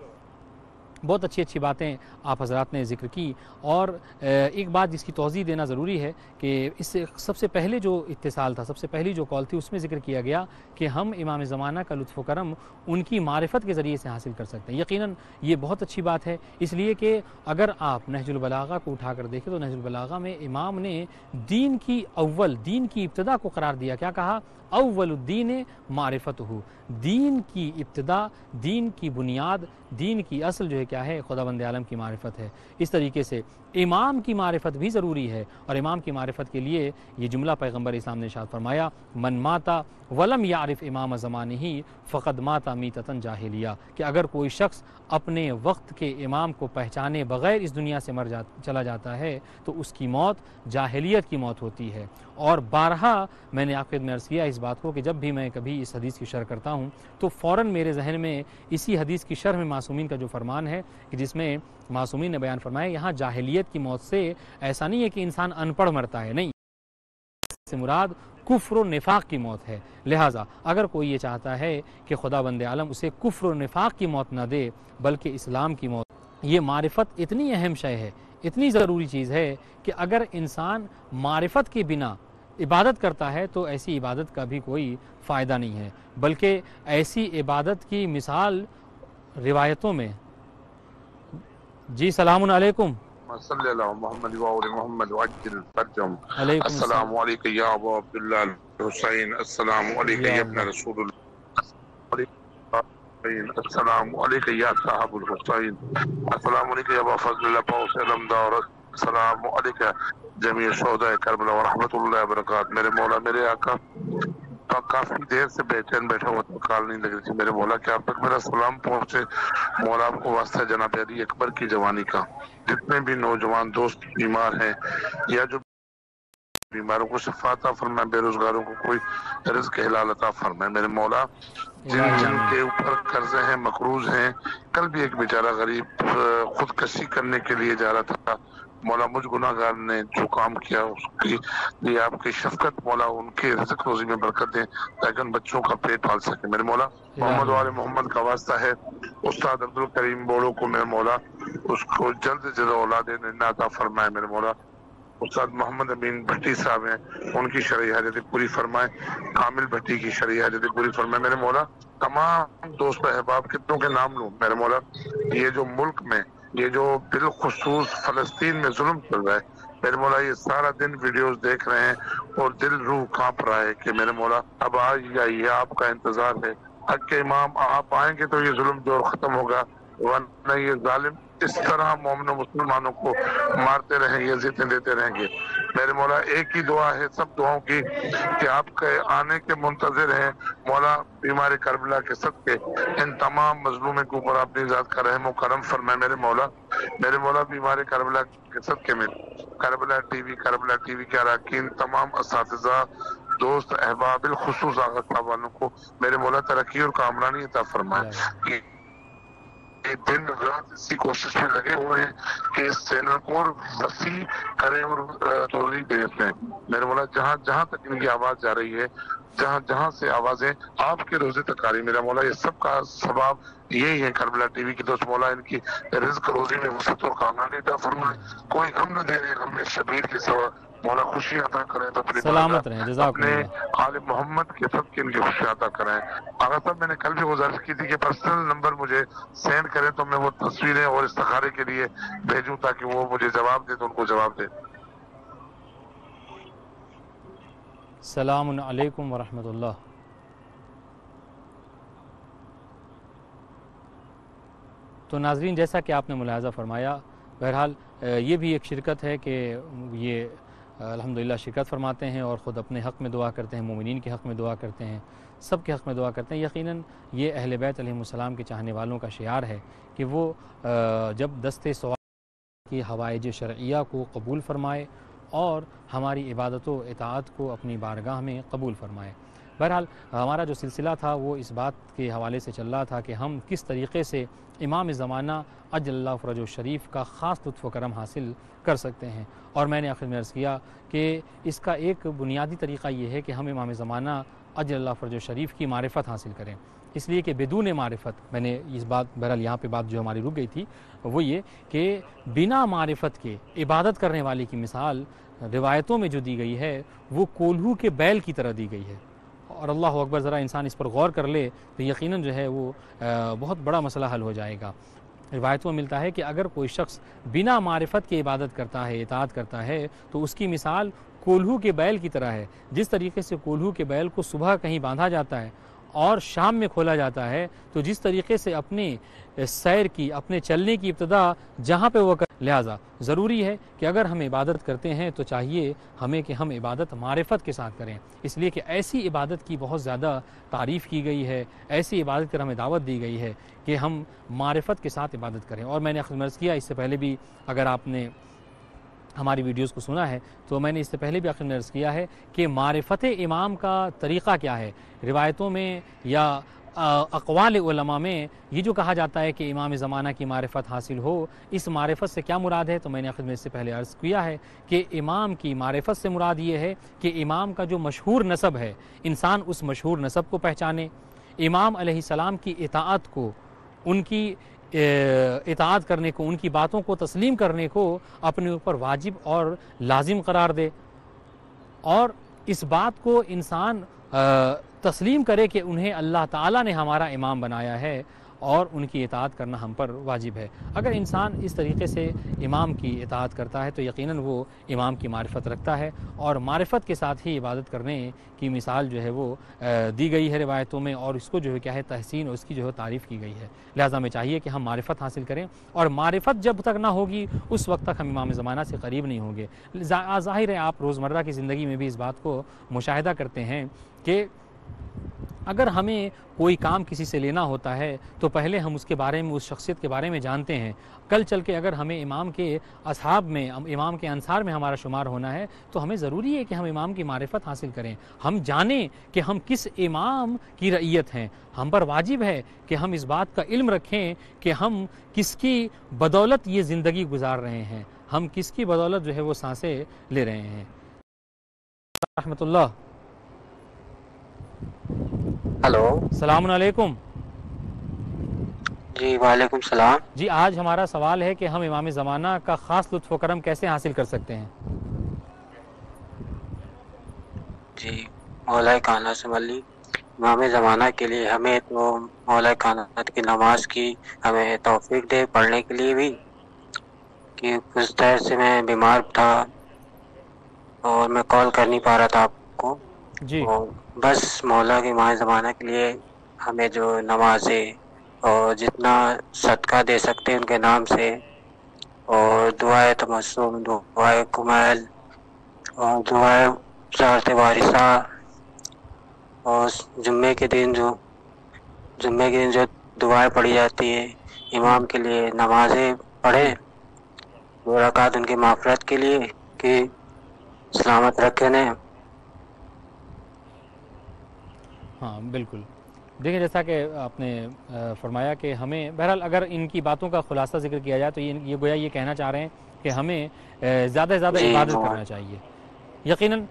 [SPEAKER 1] بہت اچھی اچھی باتیں آپ حضرات نے ذکر کی، اور ایک بات جس کی توضیح دینا ضروری ہے کہ اس سے سب سے پہلے جو اتصال تھا، سب سے پہلی جو کال تھی، اس میں ذکر کیا گیا کہ ہم امام زمانہ کا لطف و کرم ان کی معرفت کے ذریعے سے حاصل کر سکتے ہیں۔ یقیناً یہ بہت اچھی بات ہے، اس لیے کہ اگر آپ نہج البلاغہ کو اٹھا کر دیکھیں تو نہج البلاغہ میں امام نے دین کی ابتدا کو قرار دیا، کیا کہا؟ اول الدین معرفت ہو، دین کی ابتدا، دین کی بنیاد، دین کی اصل جو ہے کیا ہے؟ خداوند عالم کی معرفت ہے۔ اس طریقے سے امام کی معرفت بھی ضروری ہے، اور امام کی معرفت کے لیے یہ جملہ پیغمبر اسلام نے ارشاد فرمایا، من ماتا ولم یعرف امام زمانہ فقد ماتا میتۃ جاہلیہ، کہ اگر کوئی شخص اپنے وقت کے امام کو پہچانے بغیر اس دنیا سے چلا جاتا ہے تو اس کی موت جاہلیت کی موت ہوتی ہے۔ اور بارہا میں نے آپ کو عرض کیا اس بات کو کہ جب بھی میں کبھی اس حدیث کی شرح کرتا ہوں تو فوراً میرے ذہن میں اسی حدیث کی شرح میں معصومین کا جو فرمان ہے کہ جس میں معصومین نے بیان فرمایا، یہاں جاہلیت کی موت سے ایسا نہیں ہے کہ انسان ان پڑھ مرتا ہے، نہیں، اس سے مراد کفر و نفاق کی موت ہے۔ لہٰذا اگر کوئی یہ چاہتا ہے کہ خداوند عالم اسے کفر و نفاق کی موت نہ دے بلکہ اسلام کی موت، یہ معرفت اتنی اہم شے ہے، اتنی ضروری چیز ہے کہ اگر انسان معرفت کے بنا عبادت کرتا ہے تو ایسی عبادت کا بھی کوئی فائدہ نہیں ہے، بلکہ ایسی عبادت کی مثال روایتوں میں، جی سلام علیکم،
[SPEAKER 4] صلی اللہ محمد و آل محمد وعجل فرجهم،
[SPEAKER 1] علیکم
[SPEAKER 4] السلام علیکم یا ابو عبداللہ الحسین، السلام علیکم یا ابن رسول اللہ، السلام علیکم یا صاحب الحسین، السلام علیکم یا ابو فضل اللہ پاؤس علمدار، السلام علیکم جمیع شہداء کربلا ورحمۃ اللہ وبرکاتہ۔ میرے مولا، میرے آقا، کافی دیر سے بے چین بیٹھا ہوا تھا، کال نہیں لگ رہی تھی، میرے مولا کہ آپ تک میرا سلام پہنچے۔ مولا آپ کو واسطہ جناب علی اکبر کی جوانی کا، جتنے بھی نوجوان دوست بیمار ہیں یا جو بیماروں کو شفا عطا فرمائے، بے روزگاروں کو کوئی رزق حلال عطا فرمائے میرے مولا۔ جن کے اوپر قرضے ہیں، مقروض ہیں، کل بھی ایک بیچارہ غریب خودکشی کرنے کے لیے جا رہا تھا، مولا مجھ گناہ گار نے جو کام کیا اس کی لیے آپ کی شفقت مولا ان کے رزق روزی میں برکت دیں تاکہ ان بچوں کا پیٹ پال سکے میرے مولا۔ محمد و آل محمد کا واسطہ ہے استاد عبدالکریم بوڑو کو میرے مولا، اس کو جلد جلد اولاد عطا فرمائے میرے مولا۔ استاد محمد امین بھٹی صاحب ہیں، ان کی شرعی حاجتیں پوری فرمائے، کامل بھٹی کی شرعی حاجتیں پوری فرمائے میرے مولا۔ تمام دوست احباب کتنوں کے نام لوں میرے مولا، یہ جو ملک میں، یہ جو بالخصوص فلسطین میں ظلم چل رہا ہے میرے مولا، یہ سارا دن ویڈیوز دیکھ رہے ہیں اور دل روح کانپ رہا ہے کہ میرے مولا اب آج آئیے، آپ کا انتظار ہے، حق کے امام آپ آئیں گے تو یہ ظلم جو ختم ہوگا، ورنہ یہ ظالم اس طرح مومن و مسلمانوں کو مارتے رہیں گے، اذیتیں دیتے رہیں گے میرے مولا۔ ایک ہی دعا ہے سب دعاؤں کی کہ آپ کے آنے کے منتظر ہیں مولا، بیمار کربلا کے صدقے ان تمام مظلوموں کے اوپر اپنی ذات کا رحم و کرم فرمائے میرے مولا۔ میرے مولا بیمار کربلا کے صدقے میں کربلا ٹی وی کے اراکین، تمام اساتذہ، دوست احباب، بالخصوص آغا صاحب والوں کو میرے مولا ترقی اور کامرانی عطا فرمائے۔ دن رات اسی کوشش میں لگے ہوئے ہیں کہ اس چینل کو اور وسیع کریں اور توڑی دیتے ہیں میرے مولا، جہاں جہاں تک ان کی آواز جا رہی ہے، جہاں جہاں سے آوازیں آپ کے روزے تک آ رہی میرا مولا، یہ سب کا سبب یہی ہے کربلا ٹی وی کی دوست مولا، ان کی رزق روزی میں وسعت اور کامرانی عطا فرمائے، کوئی غم نہ دے رہے ہم میں شبیر کے سوا مولا، خوشی عطا کریں تو اپنی
[SPEAKER 1] سلامت رہیں، جزاکم
[SPEAKER 4] اپنے
[SPEAKER 1] اللہ۔
[SPEAKER 4] آل محمد کے سب کی ان کی خوشی عطا کریں۔ آغا صاحب میں نے کل بھی گزارش کی تھی کہ پرسنل نمبر مجھے سینڈ کریں تو میں وہ تصویریں اور استخارے کے لیے بھیجوں تاکہ وہ مجھے جواب دے تو ان کو جواب دے۔
[SPEAKER 1] السلام علیکم ورحمۃ اللہ۔ تو ناظرین، جیسا کہ آپ نے ملاحظہ فرمایا، بہرحال یہ بھی ایک شرکت ہے کہ یہ الحمدللہ شرکت فرماتے ہیں اور خود اپنے حق میں دعا کرتے ہیں، مومنین کے حق میں دعا کرتے ہیں، سب کے حق میں دعا کرتے ہیں۔ یقیناً یہ اہل بیت علیہم السلام کے چاہنے والوں کا شعار ہے کہ وہ جب دستے سوال کی حوائج شرعیہ کو قبول فرمائے اور ہماری عبادت و اطاعت کو اپنی بارگاہ میں قبول فرمائے۔ بہرحال ہمارا جو سلسلہ تھا وہ اس بات کے حوالے سے چل رہا تھا کہ ہم کس طریقے سے امام زمانہ عجل اللہ فرجہ الشریف کا خاص لطف و کرم حاصل کر سکتے ہیں، اور میں نے آخر میں عرض کیا کہ اس کا ایک بنیادی طریقہ یہ ہے کہ ہم امام زمانہ عجل اللہ فرجہ الشریف کی معرفت حاصل کریں۔ اس لیے کہ بدون معرفت، میں نے اس بات بہرحال یہاں پہ بات جو ہماری رک گئی تھی وہ یہ کہ بنا معرفت کے عبادت کرنے والے کی مثال روایتوں میں جو دی گئی ہے وہ کولہو کے بیل کی طرح دی گئی ہے. اور اللہ اکبر، ذرا انسان اس پر غور کر لے تو یقیناً جو ہے وہ بہت بڑا مسئلہ حل ہو جائے گا. روایتوں میں ملتا ہے کہ اگر کوئی شخص بنا معرفت کی عبادت کرتا ہے، اطاعت کرتا ہے، تو اس کی مثال کولہو کے بیل کی طرح ہے. جس طریقے سے کولہو کے بیل کو صبح کہیں باندھا جاتا ہے اور شام میں کھولا جاتا ہے، تو جس طریقے سے اپنے سیر کی، اپنے چلنے کی ابتدا جہاں پہ وہ لہٰذا ضروری ہے کہ اگر ہم عبادت کرتے ہیں تو چاہیے ہمیں کہ ہم عبادت معرفت کے ساتھ کریں. اس لیے کہ ایسی عبادت کی بہت زیادہ تعریف کی گئی ہے، ایسی عبادت کی ہمیں دعوت دی گئی ہے کہ ہم معرفت کے ساتھ عبادت کریں. اور میں نے عرض کیا اس سے پہلے بھی، اگر آپ نے ہماری ویڈیوز کو سنا ہے تو میں نے اس سے پہلے بھی آخر میں عرض کیا ہے کہ معرفت امام کا طریقہ کیا ہے. روایتوں میں یا اقوال علماء میں یہ جو کہا جاتا ہے کہ امام زمانہ کی معرفت حاصل ہو، اس معرفت سے کیا مراد ہے؟ تو میں نے آخر میں اس سے پہلے عرض کیا ہے کہ امام کی معرفت سے مراد یہ ہے کہ امام کا جو مشہور نسب ہے، انسان اس مشہور نسب کو پہچانے، امام علیہ السلام کی اطاعت کو، ان کی اطاعت کرنے کو، ان کی باتوں کو تسلیم کرنے کو اپنے اوپر واجب اور لازم قرار دے، اور اس بات کو انسان تسلیم کرے کہ انہیں اللہ تعالیٰ نے ہمارا امام بنایا ہے اور ان کی اطاعت کرنا ہم پر واجب ہے. اگر انسان اس طریقے سے امام کی اطاعت کرتا ہے تو یقیناً وہ امام کی معرفت رکھتا ہے، اور معرفت کے ساتھ ہی عبادت کرنے کی مثال جو ہے وہ دی گئی ہے روایتوں میں، اور اس کو جو ہے کیا ہے تحسین اور اس کی جو ہے تعریف کی گئی ہے. لہٰذا ہمیں چاہیے کہ ہم معرفت حاصل کریں، اور معرفت جب تک نہ ہوگی اس وقت تک ہم امام زمانہ سے قریب نہیں ہوں گے. ظاہر ہے آپ روزمرہ کی زندگی میں بھی اس بات کو مشاہدہ کرتے ہیں کہ اگر ہمیں کوئی کام کسی سے لینا ہوتا ہے تو پہلے ہم اس کے بارے میں، اس شخصیت کے بارے میں جانتے ہیں. کل چل کے اگر ہمیں امام کے اصحاب میں، امام کے انصار میں ہمارا شمار ہونا ہے تو ہمیں ضروری ہے کہ ہم امام کی معرفت حاصل کریں، ہم جانیں کہ ہم کس امام کی رعیت ہیں. ہم پر واجب ہے کہ ہم اس بات کا علم رکھیں کہ ہم کس کی بدولت یہ زندگی گزار رہے ہیں، ہم کس کی بدولت جو ہے وہ سانسیں لے رہے ہیں. رحمت اللہ.
[SPEAKER 5] ہلو،
[SPEAKER 1] السلام علیکم.
[SPEAKER 5] جی وعلیکم السلام.
[SPEAKER 1] جی آج ہمارا سوال ہے کہ ہم امام زمانہ کا خاص لطف و کرم کیسے حاصل کر سکتے ہیں؟
[SPEAKER 5] جی مولا کائنات سے ملی امام زمانہ کے لیے ہمیں تو مولا کائنات کی نماز کی ہمیں توفیق دے پڑھنے کے لیے بھی، کہ کچھ دیر سے میں بیمار تھا اور میں کال کر نہیں پا رہا تھا آپ کو.
[SPEAKER 1] جی
[SPEAKER 5] بس مولا کے امام زمانہ کے لیے ہمیں جو نمازیں اور جتنا صدقہ دے سکتے ہیں ان کے نام سے، اور دعائے تمسم، دعائے کمیل اور دعائے زیارت وارثہ، اور جمعے کے دن جو دعائیں پڑھی جاتی ہے امام کے لیے، نمازیں پڑھیں 2 رکعت ان کی مغفرت کے لیے کہ سلامت رکھنے.
[SPEAKER 1] ہاں بالکل. دیکھیں جیسا کہ آپ نے فرمایا کہ ہمیں بہرحال اگر ان کی باتوں کا خلاصہ ذکر کیا جائے تو یہ گویا یہ کہنا چاہ رہے ہیں کہ ہمیں زیادہ سے زیادہ عبادت کرنا چاہیے. یقیناً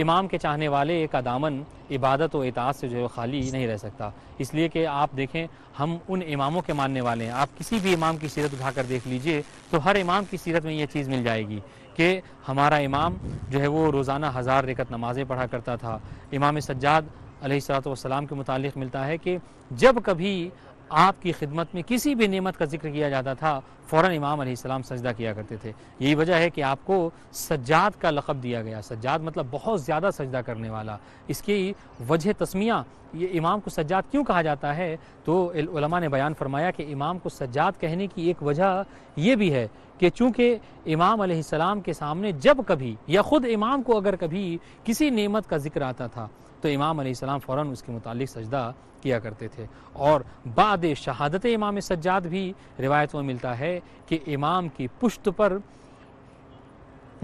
[SPEAKER 1] امام کے چاہنے والے کا دامن عبادت و اطاعت سے جو ہے خالی نہیں رہ سکتا. اس لیے کہ آپ دیکھیں ہم ان اماموں کے ماننے والے ہیں. آپ کسی بھی امام کی سیرت اٹھا کر دیکھ لیجئے تو ہر امام کی سیرت میں یہ چیز مل جائے گی کہ ہمارا امام جو ہے وہ روزانہ 1000 رکعت نمازیں پڑھا کرتا تھا. امام سجاد علیہ السلام کے متعلق ملتا ہے کہ جب کبھی آپ کی خدمت میں کسی بھی نعمت کا ذکر کیا جاتا تھا فوراً امام علیہ السلام سجدہ کیا کرتے تھے. یہی وجہ ہے کہ آپ کو سجاد کا لقب دیا گیا. سجاد مطلب بہت زیادہ سجدہ کرنے والا. اس کی وجہ تسمیہ یہ امام کو سجاد کیوں کہا جاتا ہے تو علماء نے بیان فرمایا کہ امام کو سجاد کہنے کی ایک وجہ یہ بھی ہے کہ چونکہ امام علیہ السلام کے سامنے جب کبھی یا خود امام کو اگر کبھی کسی نعمت کا ذکر آتا تھا تو امام علیہ السلام فوراً اس کے متعلق سجدہ کیا کرتے تھے. اور بعد شہادت امام سجاد بھی روایتوں میں ملتا ہے کہ امام کی پشت پر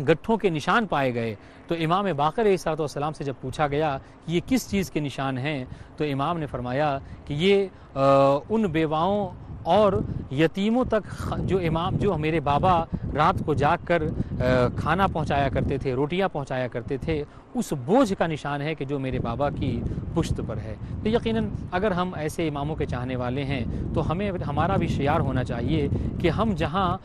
[SPEAKER 1] گٹھوں کے نشان پائے گئے تو امام باقر علیہ السلام سے جب پوچھا گیا کہ یہ کس چیز کے نشان ہیں تو امام نے فرمایا کہ یہ ان بیواؤں اور یتیموں تک جو میرے بابا رات کو جاگ کر کھانا پہنچایا کرتے تھے، روٹیاں پہنچایا کرتے تھے، اس بوجھ کا نشان ہے کہ جو میرے بابا کی پشت پر ہے۔ تو یقیناً اگر ہم ایسے اماموں کے چاہنے والے ہیں تو ہمارا بھی شعار ہونا چاہیے کہ ہم جہاں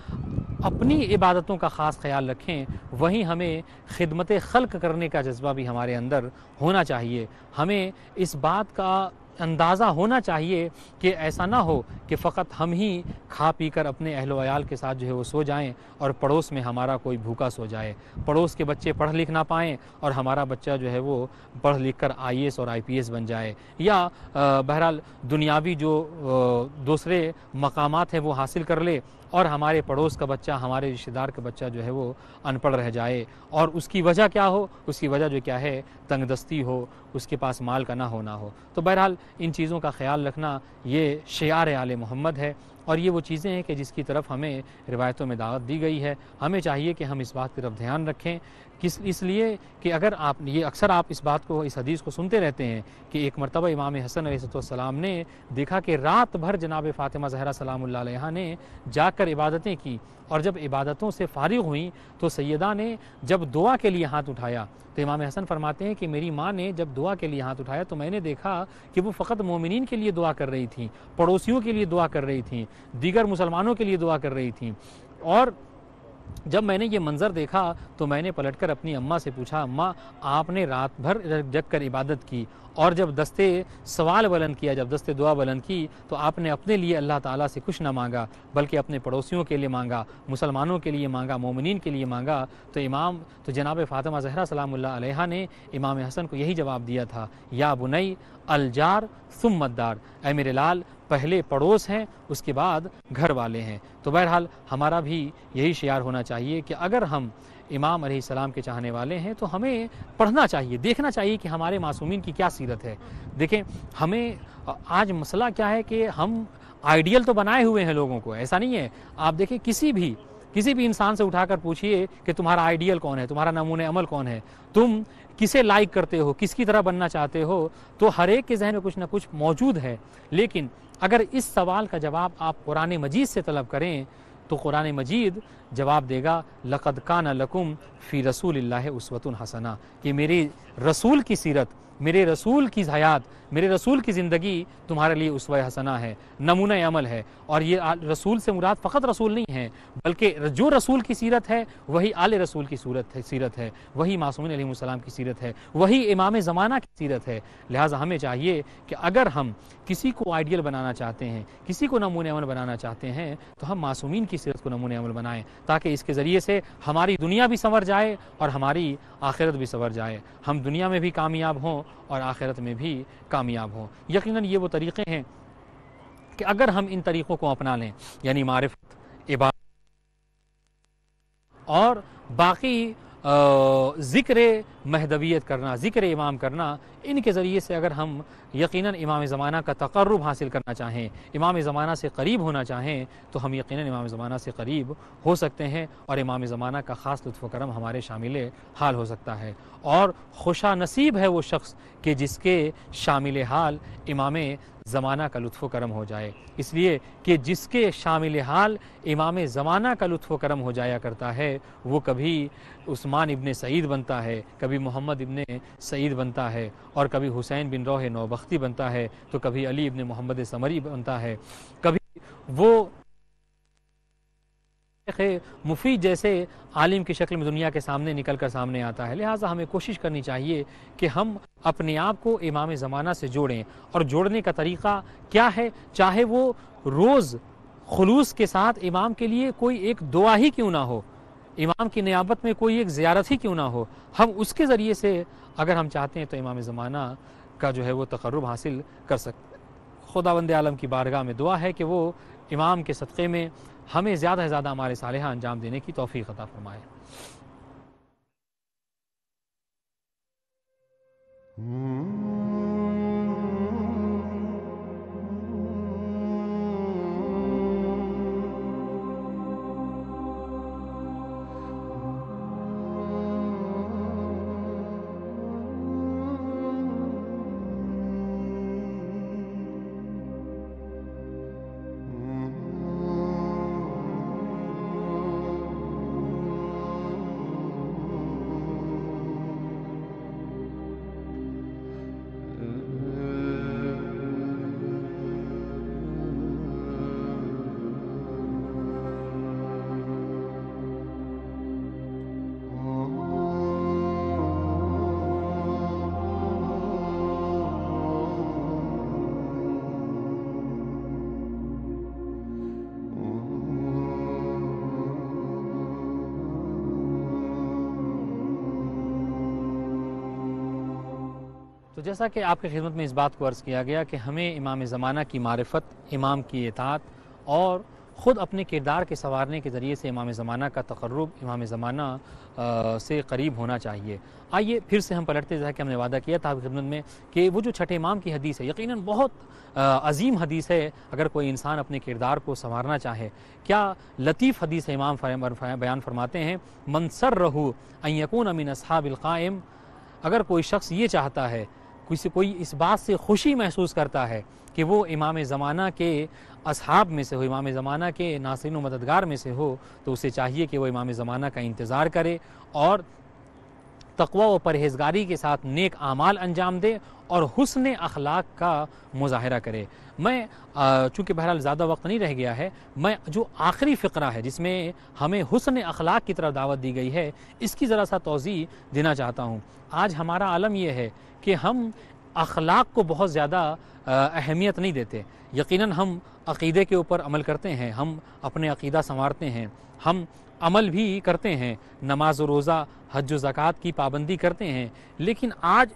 [SPEAKER 1] اپنی عبادتوں کا خاص خیال رکھیں، وہیں ہمیں خدمت خلق کرنے کا جذبہ بھی ہمارے اندر ہونا چاہیے۔ ہمیں اس بات کا اندازہ ہونا چاہیے کہ ایسا نہ ہو کہ فقط ہم ہی کھا پی کر اپنے اہل و عیال کے ساتھ جو ہے وہ سو جائیں اور پڑوس میں ہمارا کوئی بھوکا سو جائے، پڑوس کے بچے پڑھ لکھ نہ پائیں اور ہمارا بچہ جو ہے وہ پڑھ لکھ کر IAS اور IPS بن جائے، یا بہرحال دنیاوی جو دوسرے مقامات ہیں وہ حاصل کر لے اور ہمارے پڑوس کا بچہ، ہمارے رشتہ دار کا بچہ جو ہے وہ ان پڑھ رہ جائے، اور اس کی وجہ کیا ہو؟ اس کی وجہ جو کیا ہے؟ تنگ دستی ہو، اس کے پاس مال کا نہ ہونا ہو۔ تو بہرحال ان چیزوں کا خیال رکھنا یہ شعار آل محمد ہے، اور یہ وہ چیزیں ہیں کہ جس کی طرف ہمیں روایتوں میں دعوت دی گئی ہے۔ ہمیں چاہیے کہ ہم اس بات کی طرف دھیان رکھیں، اس لیے کہ اگر اکثر آپ اس بات کو، اس حدیث کو سنتے رہتے ہیں کہ ایک مرتبہ امام حسن علیہ السلام نے دیکھا کہ رات بھر جناب فاطمہ زہرا سلام اللہ علیہا نے جا کر عبادتیں کی، اور جب عبادتوں سے فارغ ہوئیں تو سیدہ نے جب دعا کے لیے ہاتھ اٹھایا تو امام حسن فرماتے ہیں کہ میری ماں نے جب دعا کے لیے ہاتھ اٹھایا تو میں نے دیکھا کہ وہ فقط مومنین کے لیے دعا کر رہی تھیں، پڑوسیوں کے لیے دعا کر رہی تھیں، دیگر مسلمانوں کے لیے دعا کر رہی تھیں۔ اور جب میں نے یہ منظر دیکھا تو میں نے پلٹ کر اپنی اماں سے پوچھا، اماں آپ نے رات بھر جگ کر عبادت کی اور جب دستے سوال بلند کیا، جب دستے دعا بلند کی تو آپ نے اپنے لیے اللہ تعالیٰ سے کچھ نہ مانگا بلکہ اپنے پڑوسیوں کے لیے مانگا، مسلمانوں کے لیے مانگا، مومنین کے لیے مانگا۔ تو جناب فاطمہ زہرا سلام اللہ علیہا نے امام حسن کو یہی جواب دیا تھا، یا بنی الجار ثم الدار، اے میرے لال پہلے پڑوس ہیں اس کے بعد گھر والے ہیں۔ تو بہرحال ہمارا بھی یہی شعار ہونا چاہیے کہ اگر ہم امام علیہ السلام کے چاہنے والے ہیں تو ہمیں پڑھنا چاہیے، دیکھنا چاہیے کہ ہمارے معصومین کی کیا سیرت ہے۔ دیکھیں ہمیں آج مسئلہ کیا ہے کہ ہم آئیڈیل تو بنائے ہوئے ہیں لوگوں کو، ایسا نہیں ہے۔ آپ دیکھیں کسی بھی انسان سے اٹھا کر پوچھئے کہ تمہارا آئیڈیل کون ہے، تمہارا نمونہ عمل کون ہے، تم کسے لائک کرتے ہو، کس کی طرح بننا چاہتے ہو، تو ہر ایک کے ذہن میں کچھ نہ کچھ موجود ہے۔ لیکن اگر اس سوال کا جواب آپ قرآن مجید سے طلب کریں تو قرآن مجید جواب دے گا، لقد کان لکم فی رسول اللہ اسوۃ حسنہ، کہ میرے رسول کی سیرت، میرے رسول کی حیات، میرے رسول کی زندگی تمہارے لیے اسوہ حسنہ ہے، نمونہ عمل ہے۔ اور یہ رسول سے مراد فقط رسول نہیں ہے بلکہ جو رسول کی سیرت ہے وہی آل رسول کی سیرت ہے، وہی معصومین علیہ السلام کی سیرت ہے، وہی امام زمانہ کی سیرت ہے۔ لہٰذا ہمیں چاہیے کہ اگر ہم کسی کو آئیڈیل بنانا چاہتے ہیں، کسی کو نمونہ عمل بنانا چاہتے ہیں تو ہم معصومین کی سیرت کو نمونہ عمل بنائیں، تاکہ اس کے ذریعے سے ہماری دنیا بھی سنور جائے اور ہماری آخرت بھی سنور جائے، ہم دنیا میں بھی کامیاب ہوں اور آخرت میں بھی کامیاب ہوں۔ یقیناً یہ وہ طریقے ہیں کہ اگر ہم ان طریقوں کو اپنا لیں، یعنی معرفت، عبادت اور باقی ذکر مہدویت کرنا، ذکر امام کرنا، ان کے ذریعے سے اگر ہم یقیناً امام زمانہ کا تقرب حاصل کرنا چاہیں، امام زمانہ سے قریب ہونا چاہیں تو ہم یقیناً امام زمانہ سے قریب ہو سکتے ہیں، اور امام زمانہ کا خاص لطف و کرم ہمارے شامل حال ہو سکتا ہے۔ اور خوشا نصیب ہے وہ شخص کہ جس کے شامل حال امام زمانہ کا لطف و کرم ہو جائے، اس لیے کہ جس کے شامل حال امام زمانہ کا لطف و کرم ہو جایا کرتا ہے وہ کبھی عثمان ابن سعید بنتا ہے، کبھی محمد ابن سعید بنتا ہے، اور کبھی حسین بن روح نوبختی بنتا ہے، تو کبھی علی ابن محمد سمری بنتا ہے، کبھی وہ مفید جیسے عالم کی شکل میں دنیا کے سامنے نکل کر سامنے آتا ہے۔ لہٰذا ہمیں کوشش کرنی چاہیے کہ ہم اپنے آپ کو امام زمانہ سے جوڑیں، اور جوڑنے کا طریقہ کیا ہے؟ چاہے وہ روز خلوص کے ساتھ امام کے لیے کوئی ایک دعا ہی کیوں نہ ہو، امام کی نیابت میں کوئی ایک زیارت ہی کیوں نہ ہو، ہم اس کے ذریعے سے اگر ہم چاہتے ہیں تو امام زمانہ کا جو ہے وہ تقرب حاصل کر سکتے ہیں۔ خداوند عالم کی بارگاہ میں دعا ہے کہ وہ امام کے صدقے میں ہمیں زیادہ سے زیادہ ہمارے صالحہ انجام دینے کی توفیق عطا فرمائے۔ تو جیسا کہ آپ کی خدمت میں اس بات کو عرض کیا گیا کہ ہمیں امام زمانہ کی معرفت، امام کی اطاعت اور خود اپنے کردار کے سنوارنے کے ذریعے سے امام زمانہ کا تقرب، امام زمانہ سے قریب ہونا چاہیے۔ آئیے پھر سے ہم پلٹتے، جیسا کہ ہم نے وعدہ کیا تھا آپ کی خدمت میں کہ وہ جو چھٹے امام کی حدیث ہے یقیناً بہت عظیم حدیث ہے۔ اگر کوئی انسان اپنے کردار کو سنوارنا چاہے، کیا لطیف حدیث امام بیان فرماتے ہیں، من سرہ ان یکون من اصحاب القائم، اگر کوئی شخص یہ چاہتا ہے، کوئی اس بات سے خوشی محسوس کرتا ہے کہ وہ امام زمانہ کے اصحاب میں سے ہو، امام زمانہ کے ناصرین و مددگار میں سے ہو، تو اسے چاہیے کہ وہ امام زمانہ کا انتظار کرے اور تقوی و پرہیزگاری کے ساتھ نیک اعمال انجام دے اور حسن اخلاق کا مظاہرہ کرے۔ میں چونکہ بہرحال زیادہ وقت نہیں رہ گیا ہے، میں جو آخری فقرہ ہے جس میں ہمیں حسن اخلاق کی طرف دعوت دی گئی ہے، اس کی ذرا سا توضیح دینا چاہتا ہوں۔ آج ہمارا عالم یہ ہے کہ ہم اخلاق کو بہت زیادہ اہمیت نہیں دیتے۔ یقیناً ہم عقیدے کے اوپر عمل کرتے ہیں، ہم اپنے عقیدہ سنوارتے ہیں، ہم عمل بھی کرتے ہیں، نماز و روزہ، حج و زکوٰۃ کی پابندی کرتے ہیں، لیکن آج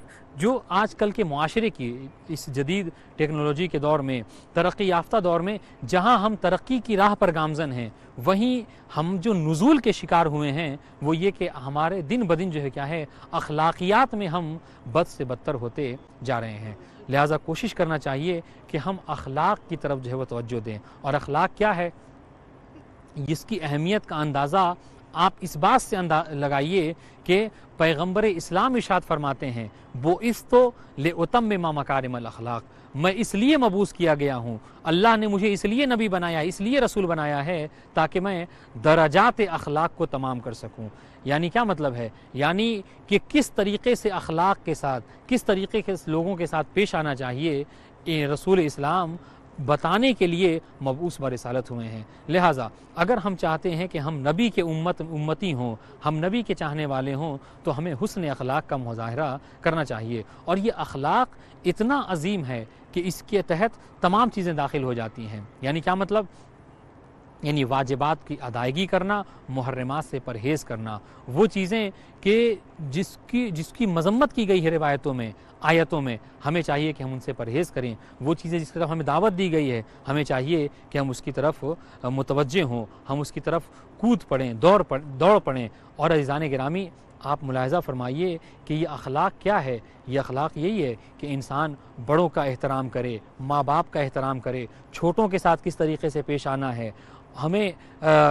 [SPEAKER 1] کل کے معاشرے کی اس جدید ٹیکنالوجی کے دور میں، ترقی یافتہ دور میں، جہاں ہم ترقی کی راہ پر گامزن ہیں، وہیں ہم جو نزول کے شکار ہوئے ہیں وہ یہ کہ ہمارے دن بدن جو ہے کیا ہے، اخلاقیات میں ہم بد سے بدتر ہوتے جا رہے ہیں۔ لہٰذا کوشش کرنا چاہیے کہ ہم اخلاق کی طرف جو ہے وہ توجہ دیں۔ اور اخلاق کیا ہے، جس کی اہمیت کا اندازہ آپ اس بات سے لگائیے کہ پیغمبر اسلام ارشاد فرماتے ہیں، بُعِثْتُ لِأُتَمِّمَ مَكَارِمَ الْأَخْلَاقِ، میں اس لیے مبعوث کیا گیا ہوں، اللہ نے مجھے اس لیے نبی بنایا، اس لیے رسول بنایا ہے تاکہ میں درجات اخلاق کو تمام کر سکوں۔ یعنی کیا مطلب ہے؟ یعنی کہ کس طریقے سے اخلاق کے ساتھ، کس طریقے کے لوگوں کے ساتھ پیش آنا چاہیے، رسول اسلام بتانے کے لیے مبعوث برسالت ہوئے ہیں۔ لہٰذا اگر ہم چاہتے ہیں کہ ہم نبی کے امتی ہوں، ہم نبی کے چاہنے والے ہوں، تو ہمیں حسن اخلاق کا مظاہرہ کرنا چاہیے۔ اور یہ اخلاق اتنا عظیم ہے کہ اس کے تحت تمام چیزیں داخل ہو جاتی ہیں۔ یعنی کیا مطلب؟ یعنی واجبات کی ادائیگی کرنا، محرمات سے پرہیز کرنا، وہ چیزیں کہ جس کی مذمت کی گئی ہے روایتوں میں، آیتوں میں، ہمیں چاہیے کہ ہم ان سے پرہیز کریں۔ وہ چیزیں جس کی طرف ہمیں دعوت دی گئی ہے، ہمیں چاہیے کہ ہم اس کی طرف متوجہ ہوں، ہم اس کی طرف کود پڑیں، دوڑ پڑیں۔ اور عزیزان گرامی، آپ ملاحظہ فرمائیے کہ یہ اخلاق کیا ہے؟ یہ اخلاق یہی ہے کہ انسان بڑوں کا احترام کرے، ماں باپ کا احترام کرے، چھوٹوں کے ساتھ کس طریقے سے پیش آنا ہے، ہمیں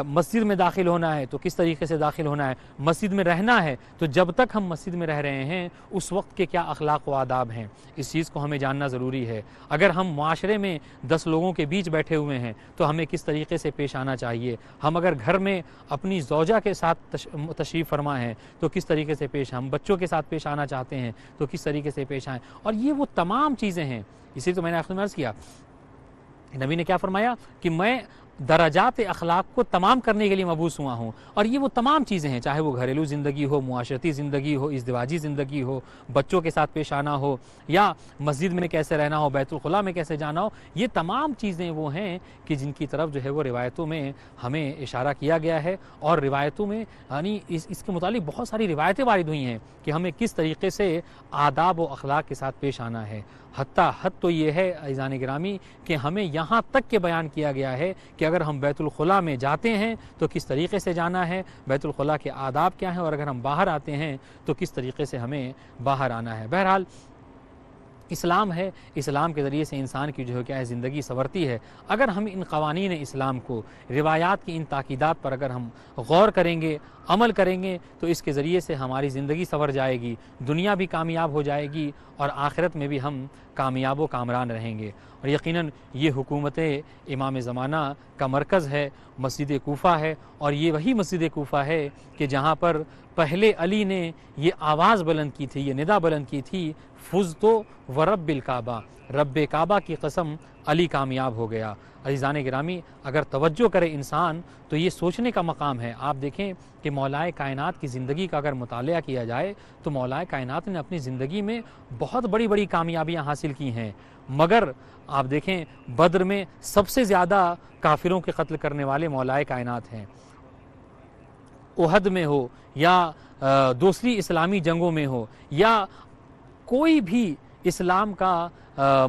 [SPEAKER 1] مسجد میں داخل ہونا ہے تو کس طریقے سے داخل ہونا ہے، مسجد میں رہنا ہے تو جب تک ہم مسجد میں رہ رہے ہیں اس وقت کے کیا اخلاق و آداب ہیں، اس چیز کو ہمیں جاننا ضروری ہے۔ اگر ہم معاشرے میں 10 لوگوں کے بیچ بیٹھے ہوئے ہیں تو ہمیں کس طریقے سے پیش آنا چاہیے، ہم اگر گھر میں اپنی زوجہ کے ساتھ تشریف فرما ہیں تو کس طریقے سے پیش، ہم بچوں کے ساتھ پیش آنا چاہتے ہیں تو کس طریقے سے پیش آئیں۔ اور یہ وہ تمام چیزیں ہیں، اسی تو میں نے آخر میں عرض کیا، نبی نے کیا فرمایا کہ میں درجات اخلاق کو تمام کرنے کے لیے مبعوث ہوا ہوں۔ اور یہ وہ تمام چیزیں ہیں، چاہے وہ گھریلو زندگی ہو، معاشرتی زندگی ہو، ازدواجی زندگی ہو، بچوں کے ساتھ پیش آنا ہو، یا مسجد میں کیسے رہنا ہو، بیت الخلاء میں کیسے جانا ہو، یہ تمام چیزیں وہ ہیں کہ جن کی طرف جو ہے وہ روایتوں میں ہمیں اشارہ کیا گیا ہے۔ اور روایتوں میں یعنی اس کے متعلق بہت ساری روایتیں وارد ہوئی ہیں کہ ہمیں کس طریقے سے آداب و اخلاق کے ساتھ پیش آنا ہے۔ حد تو یہ ہے عزیزان گرامی کہ ہمیں یہاں تک کے بیان کیا گیا ہے کہ اگر ہم بیت الخلاء میں جاتے ہیں تو کس طریقے سے جانا ہے، بیت الخلاء کے آداب کیا ہیں، اور اگر ہم باہر آتے ہیں تو کس طریقے سے ہمیں باہر آنا ہے۔ بہرحال اسلام ہے، اسلام کے ذریعے سے انسان کی جو ہے کیا ہے زندگی سنورتی ہے۔ اگر ہم ان قوانین اسلام کو، روایات کی ان تاکیدات پر اگر ہم غور کریں گے، عمل کریں گے تو اس کے ذریعے سے ہماری زندگی سنور جائے گی، دنیا بھی کامیاب ہو جائے گی اور آخرت میں بھی ہم کامیاب و کامران رہیں گے۔ اور یقیناً یہ حکومت امام زمانہ کا مرکز ہے، مسجد کوفہ ہے، اور یہ وہی مسجد کوفہ ہے کہ جہاں پر پہلے علی نے یہ آواز بلند کی تھی، یہ ندا بلند کی تھی، فزت ورب الکعبہ، رب کعبہ کی قسم علی کامیاب ہو گیا۔ عزیزان گرامی، اگر توجہ کرے انسان تو یہ سوچنے کا مقام ہے۔ آپ دیکھیں کہ مولائے کائنات کی زندگی کا اگر مطالعہ کیا جائے تو مولائے کائنات نے اپنی زندگی میں بہت بڑی بڑی کامیابیاں حاصل کی ہیں، مگر آپ دیکھیں بدر میں سب سے زیادہ کافروں کے قتل کرنے والے مولائے کائنات ہیں۔ احد میں ہو یا دوسری اسلامی جنگوں میں ہو یا کوئی بھی اسلام کا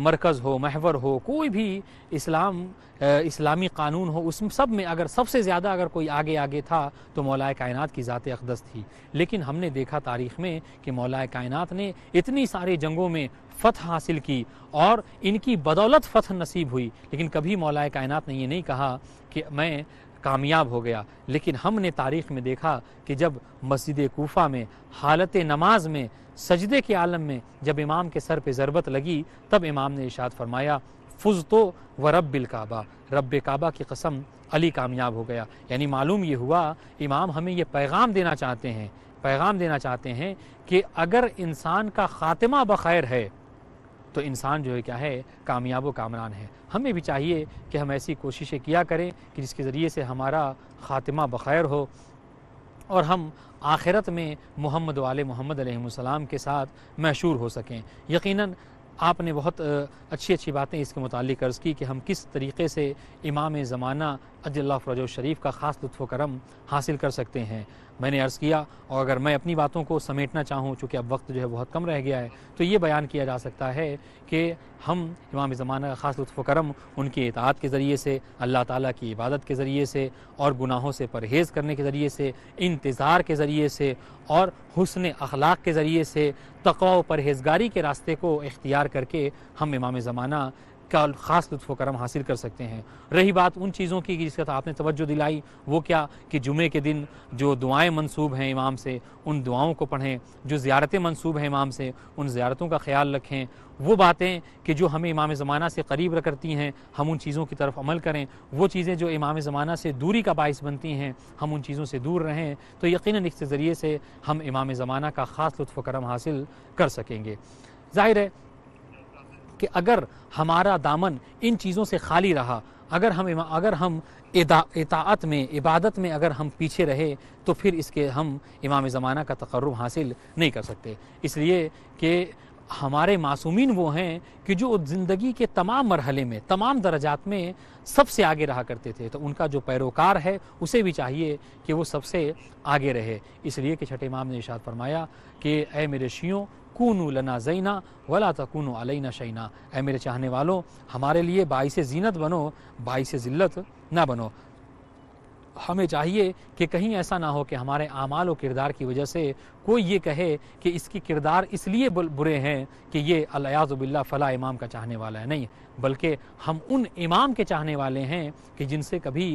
[SPEAKER 1] مرکز ہو، محور ہو، کوئی بھی اسلامی قانون ہو، اس سب میں اگر سب سے زیادہ اگر کوئی آگے تھا تو مولا کائنات کی ذات اقدس تھی۔ لیکن ہم نے دیکھا تاریخ میں کہ مولا کائنات نے اتنی ساری جنگوں میں فتح حاصل کی اور ان کی بدولت فتح نصیب ہوئی، لیکن کبھی مولا کائنات نے یہ نہیں کہا کہ میں کامیاب ہو گیا۔ لیکن ہم نے تاریخ میں دیکھا کہ جب مسجد کوفہ میں حالت نماز میں سجدے کے عالم میں جب امام کے سر پہ ضربت لگی، تب امام نے ارشاد فرمایا فزتو ورب الکعبہ، رب کعبہ کی قسم علی کامیاب ہو گیا۔ یعنی معلوم یہ ہوا امام ہمیں یہ پیغام دینا چاہتے ہیں کہ اگر انسان کا خاتمہ بخیر ہے تو انسان جو ہے کیا ہے، کامیاب و کامران ہے۔ ہمیں بھی چاہیے کہ ہم ایسی کوششیں کیا کریں کہ جس کے ذریعے سے ہمارا خاتمہ بخیر ہو اور ہم آخرت میں محمد و آل محمد علیہ السلام کے ساتھ محشور ہو سکیں۔ یقیناً آپ نے بہت اچھی باتیں اس کے متعلق عرض کی کہ ہم کس طریقے سے امام زمانہ عجل اللہ فرجہ الشریف کا خاص لطف و کرم حاصل کر سکتے ہیں۔ میں نے عرض کیا، اور اگر میں اپنی باتوں کو سمیٹنا چاہوں چونکہ اب وقت جو ہے بہت کم رہ گیا ہے، تو یہ بیان کیا جا سکتا ہے کہ ہم امام زمانہ کا خاص لطف و کرم ان کی اطاعت کے ذریعے سے، اللہ تعالیٰ کی عبادت کے ذریعے سے، اور گناہوں سے پرہیز کرنے کے ذریعے سے، انتظار کے ذریعے سے، اور حسن اخلاق کے ذریعے سے، تقوی و پرہیزگاری کے راستے کو اختیار کر کے ہم امام زمانہ کا خاص لطف و کرم حاصل کر سکتے ہیں۔ رہی بات ان چیزوں کی جس کا آپ نے توجہ دلائی، وہ کیا کہ جمعے کے دن جو دعائیں منسوب ہیں امام سے ان دعاؤں کو پڑھیں، جو زیارتیں منسوب ہیں امام سے ان زیارتوں کا خیال رکھیں، وہ باتیں کہ جو ہمیں امام زمانہ سے قریب کرتی ہیں ہم ان چیزوں کی طرف عمل کریں، وہ چیزیں جو امام زمانہ سے دوری کا باعث بنتی ہیں ہم ان چیزوں سے دور رہیں، تو یقیناً اس کے ذریعے سے ہم امام زمانہ کا خاص لطف و کرم حاصل کر سکیں گے۔ ظاہر ہے کہ اگر ہمارا دامن ان چیزوں سے خالی رہا، اگر ہم اطاعت میں، عبادت میں اگر ہم پیچھے رہے، تو پھر اس کے ہم امام زمانہ کا تقرب حاصل نہیں کر سکتے۔ اس لیے کہ ہمارے معصومین وہ ہیں کہ جو زندگی کے تمام مرحلے میں، تمام درجات میں سب سے آگے رہا کرتے تھے، تو ان کا جو پیروکار ہے اسے بھی چاہیے کہ وہ سب سے آگے رہے۔ اس لیے کہ چھٹے امام نے ارشاد فرمایا کہ اے میرے شیعوں کونوا لنا زینا ولا تکونوا علینا شینا، اے میرے چاہنے والوں ہمارے لیے باعث زینت بنو، باعث ذلت نہ بنو۔ ہمیں چاہیے کہ کہیں ایسا نہ ہو کہ ہمارے اعمال و کردار کی وجہ سے کوئی یہ کہے کہ اس کی کردار اس لیے برے ہیں کہ یہ العیاذ باللہ فلاں امام کا چاہنے والا ہے، نہیں، بلکہ ہم ان امام کے چاہنے والے ہیں کہ جن سے کبھی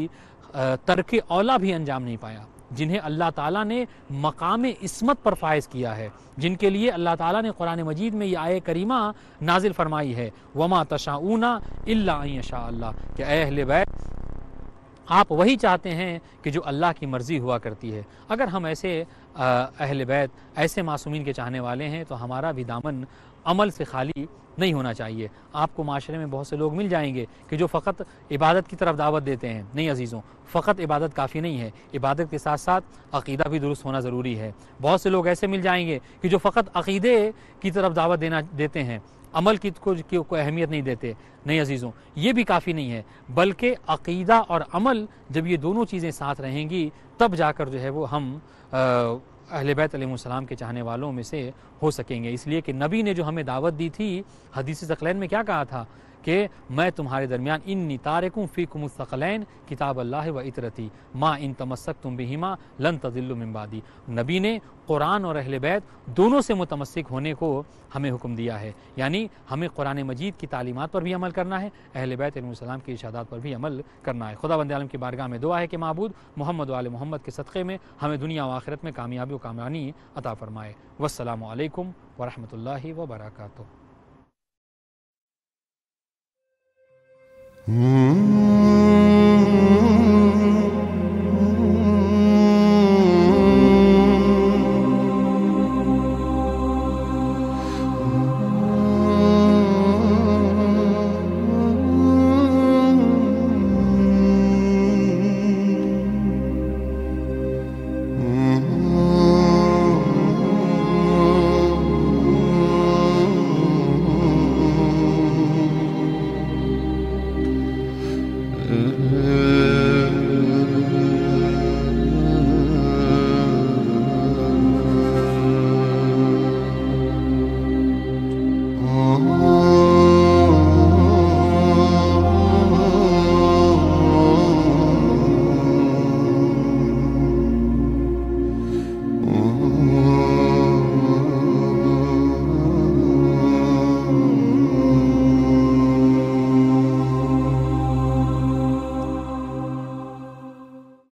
[SPEAKER 1] ترک اولا بھی انجام نہیں پایا، جنہیں اللہ تعالیٰ نے مقام عصمت پر فائز کیا ہے، جن کے لیے اللہ تعالیٰ نے قرآن مجید میں یہ آیہ کریمہ نازل فرمائی ہے وما تشاؤون الا ان یشاء اللہ، کہ اے اہل بیت آپ وہی چاہتے ہیں کہ جو اللہ کی مرضی ہوا کرتی ہے۔ اگر ہم ایسے اہل بیت، ایسے معصومین کے چاہنے والے ہیں تو ہمارا بھی دامن عمل سے خالی نہیں ہونا چاہیے۔ آپ کو معاشرے میں بہت سے لوگ مل جائیں گے کہ جو فقط عبادت کی طرف دعوت دیتے ہیں، نہیں عزیزوں، فقط عبادت کافی نہیں ہے، عبادت کے ساتھ ساتھ عقیدہ بھی درست ہونا ضروری ہے۔ بہت سے لوگ ایسے مل جائیں گے کہ جو فقط عقیدے کی طرف دعوت دیتے ہیں، عمل کی کوئی اہمیت نہیں دیتے، نہیں عزیزوں، یہ بھی کافی نہیں ہے، بلکہ عقیدہ اور عمل جب یہ دونوں چیزیں ساتھ رہیں گی تب جا کر جو ہے وہ ہم اہل بیت علیہ السلام کے چاہنے والوں میں سے ہو سکیں گے۔ اس لیے کہ نبی نے جو ہمیں دعوت دی تھی، حدیث ثقلین میں کیا کہا تھا کہ میں تمہارے درمیان انی تارکم فیکم الثقلین کتاب اللہ و اطرتی ما ان تمسکتم بہما لن تضلوا من بعدی۔ نبی نے قرآن اور اہل بیت دونوں سے متمسک ہونے کو ہمیں حکم دیا ہے، یعنی ہمیں قرآن مجید کی تعلیمات پر بھی عمل کرنا ہے، اہل بیت علیہ السلام کی ارشادات پر بھی عمل کرنا ہے۔ خدا بند عالم کی بارگاہ میں دعا ہے کہ معبود محمد و آل محمد کے صدقے میں ہمیں دنیا و آخرت میں کامیابی و کامرانی عطا فرمائے۔ والسلام علیکم ورحمۃ اللہ وبرکاتہ۔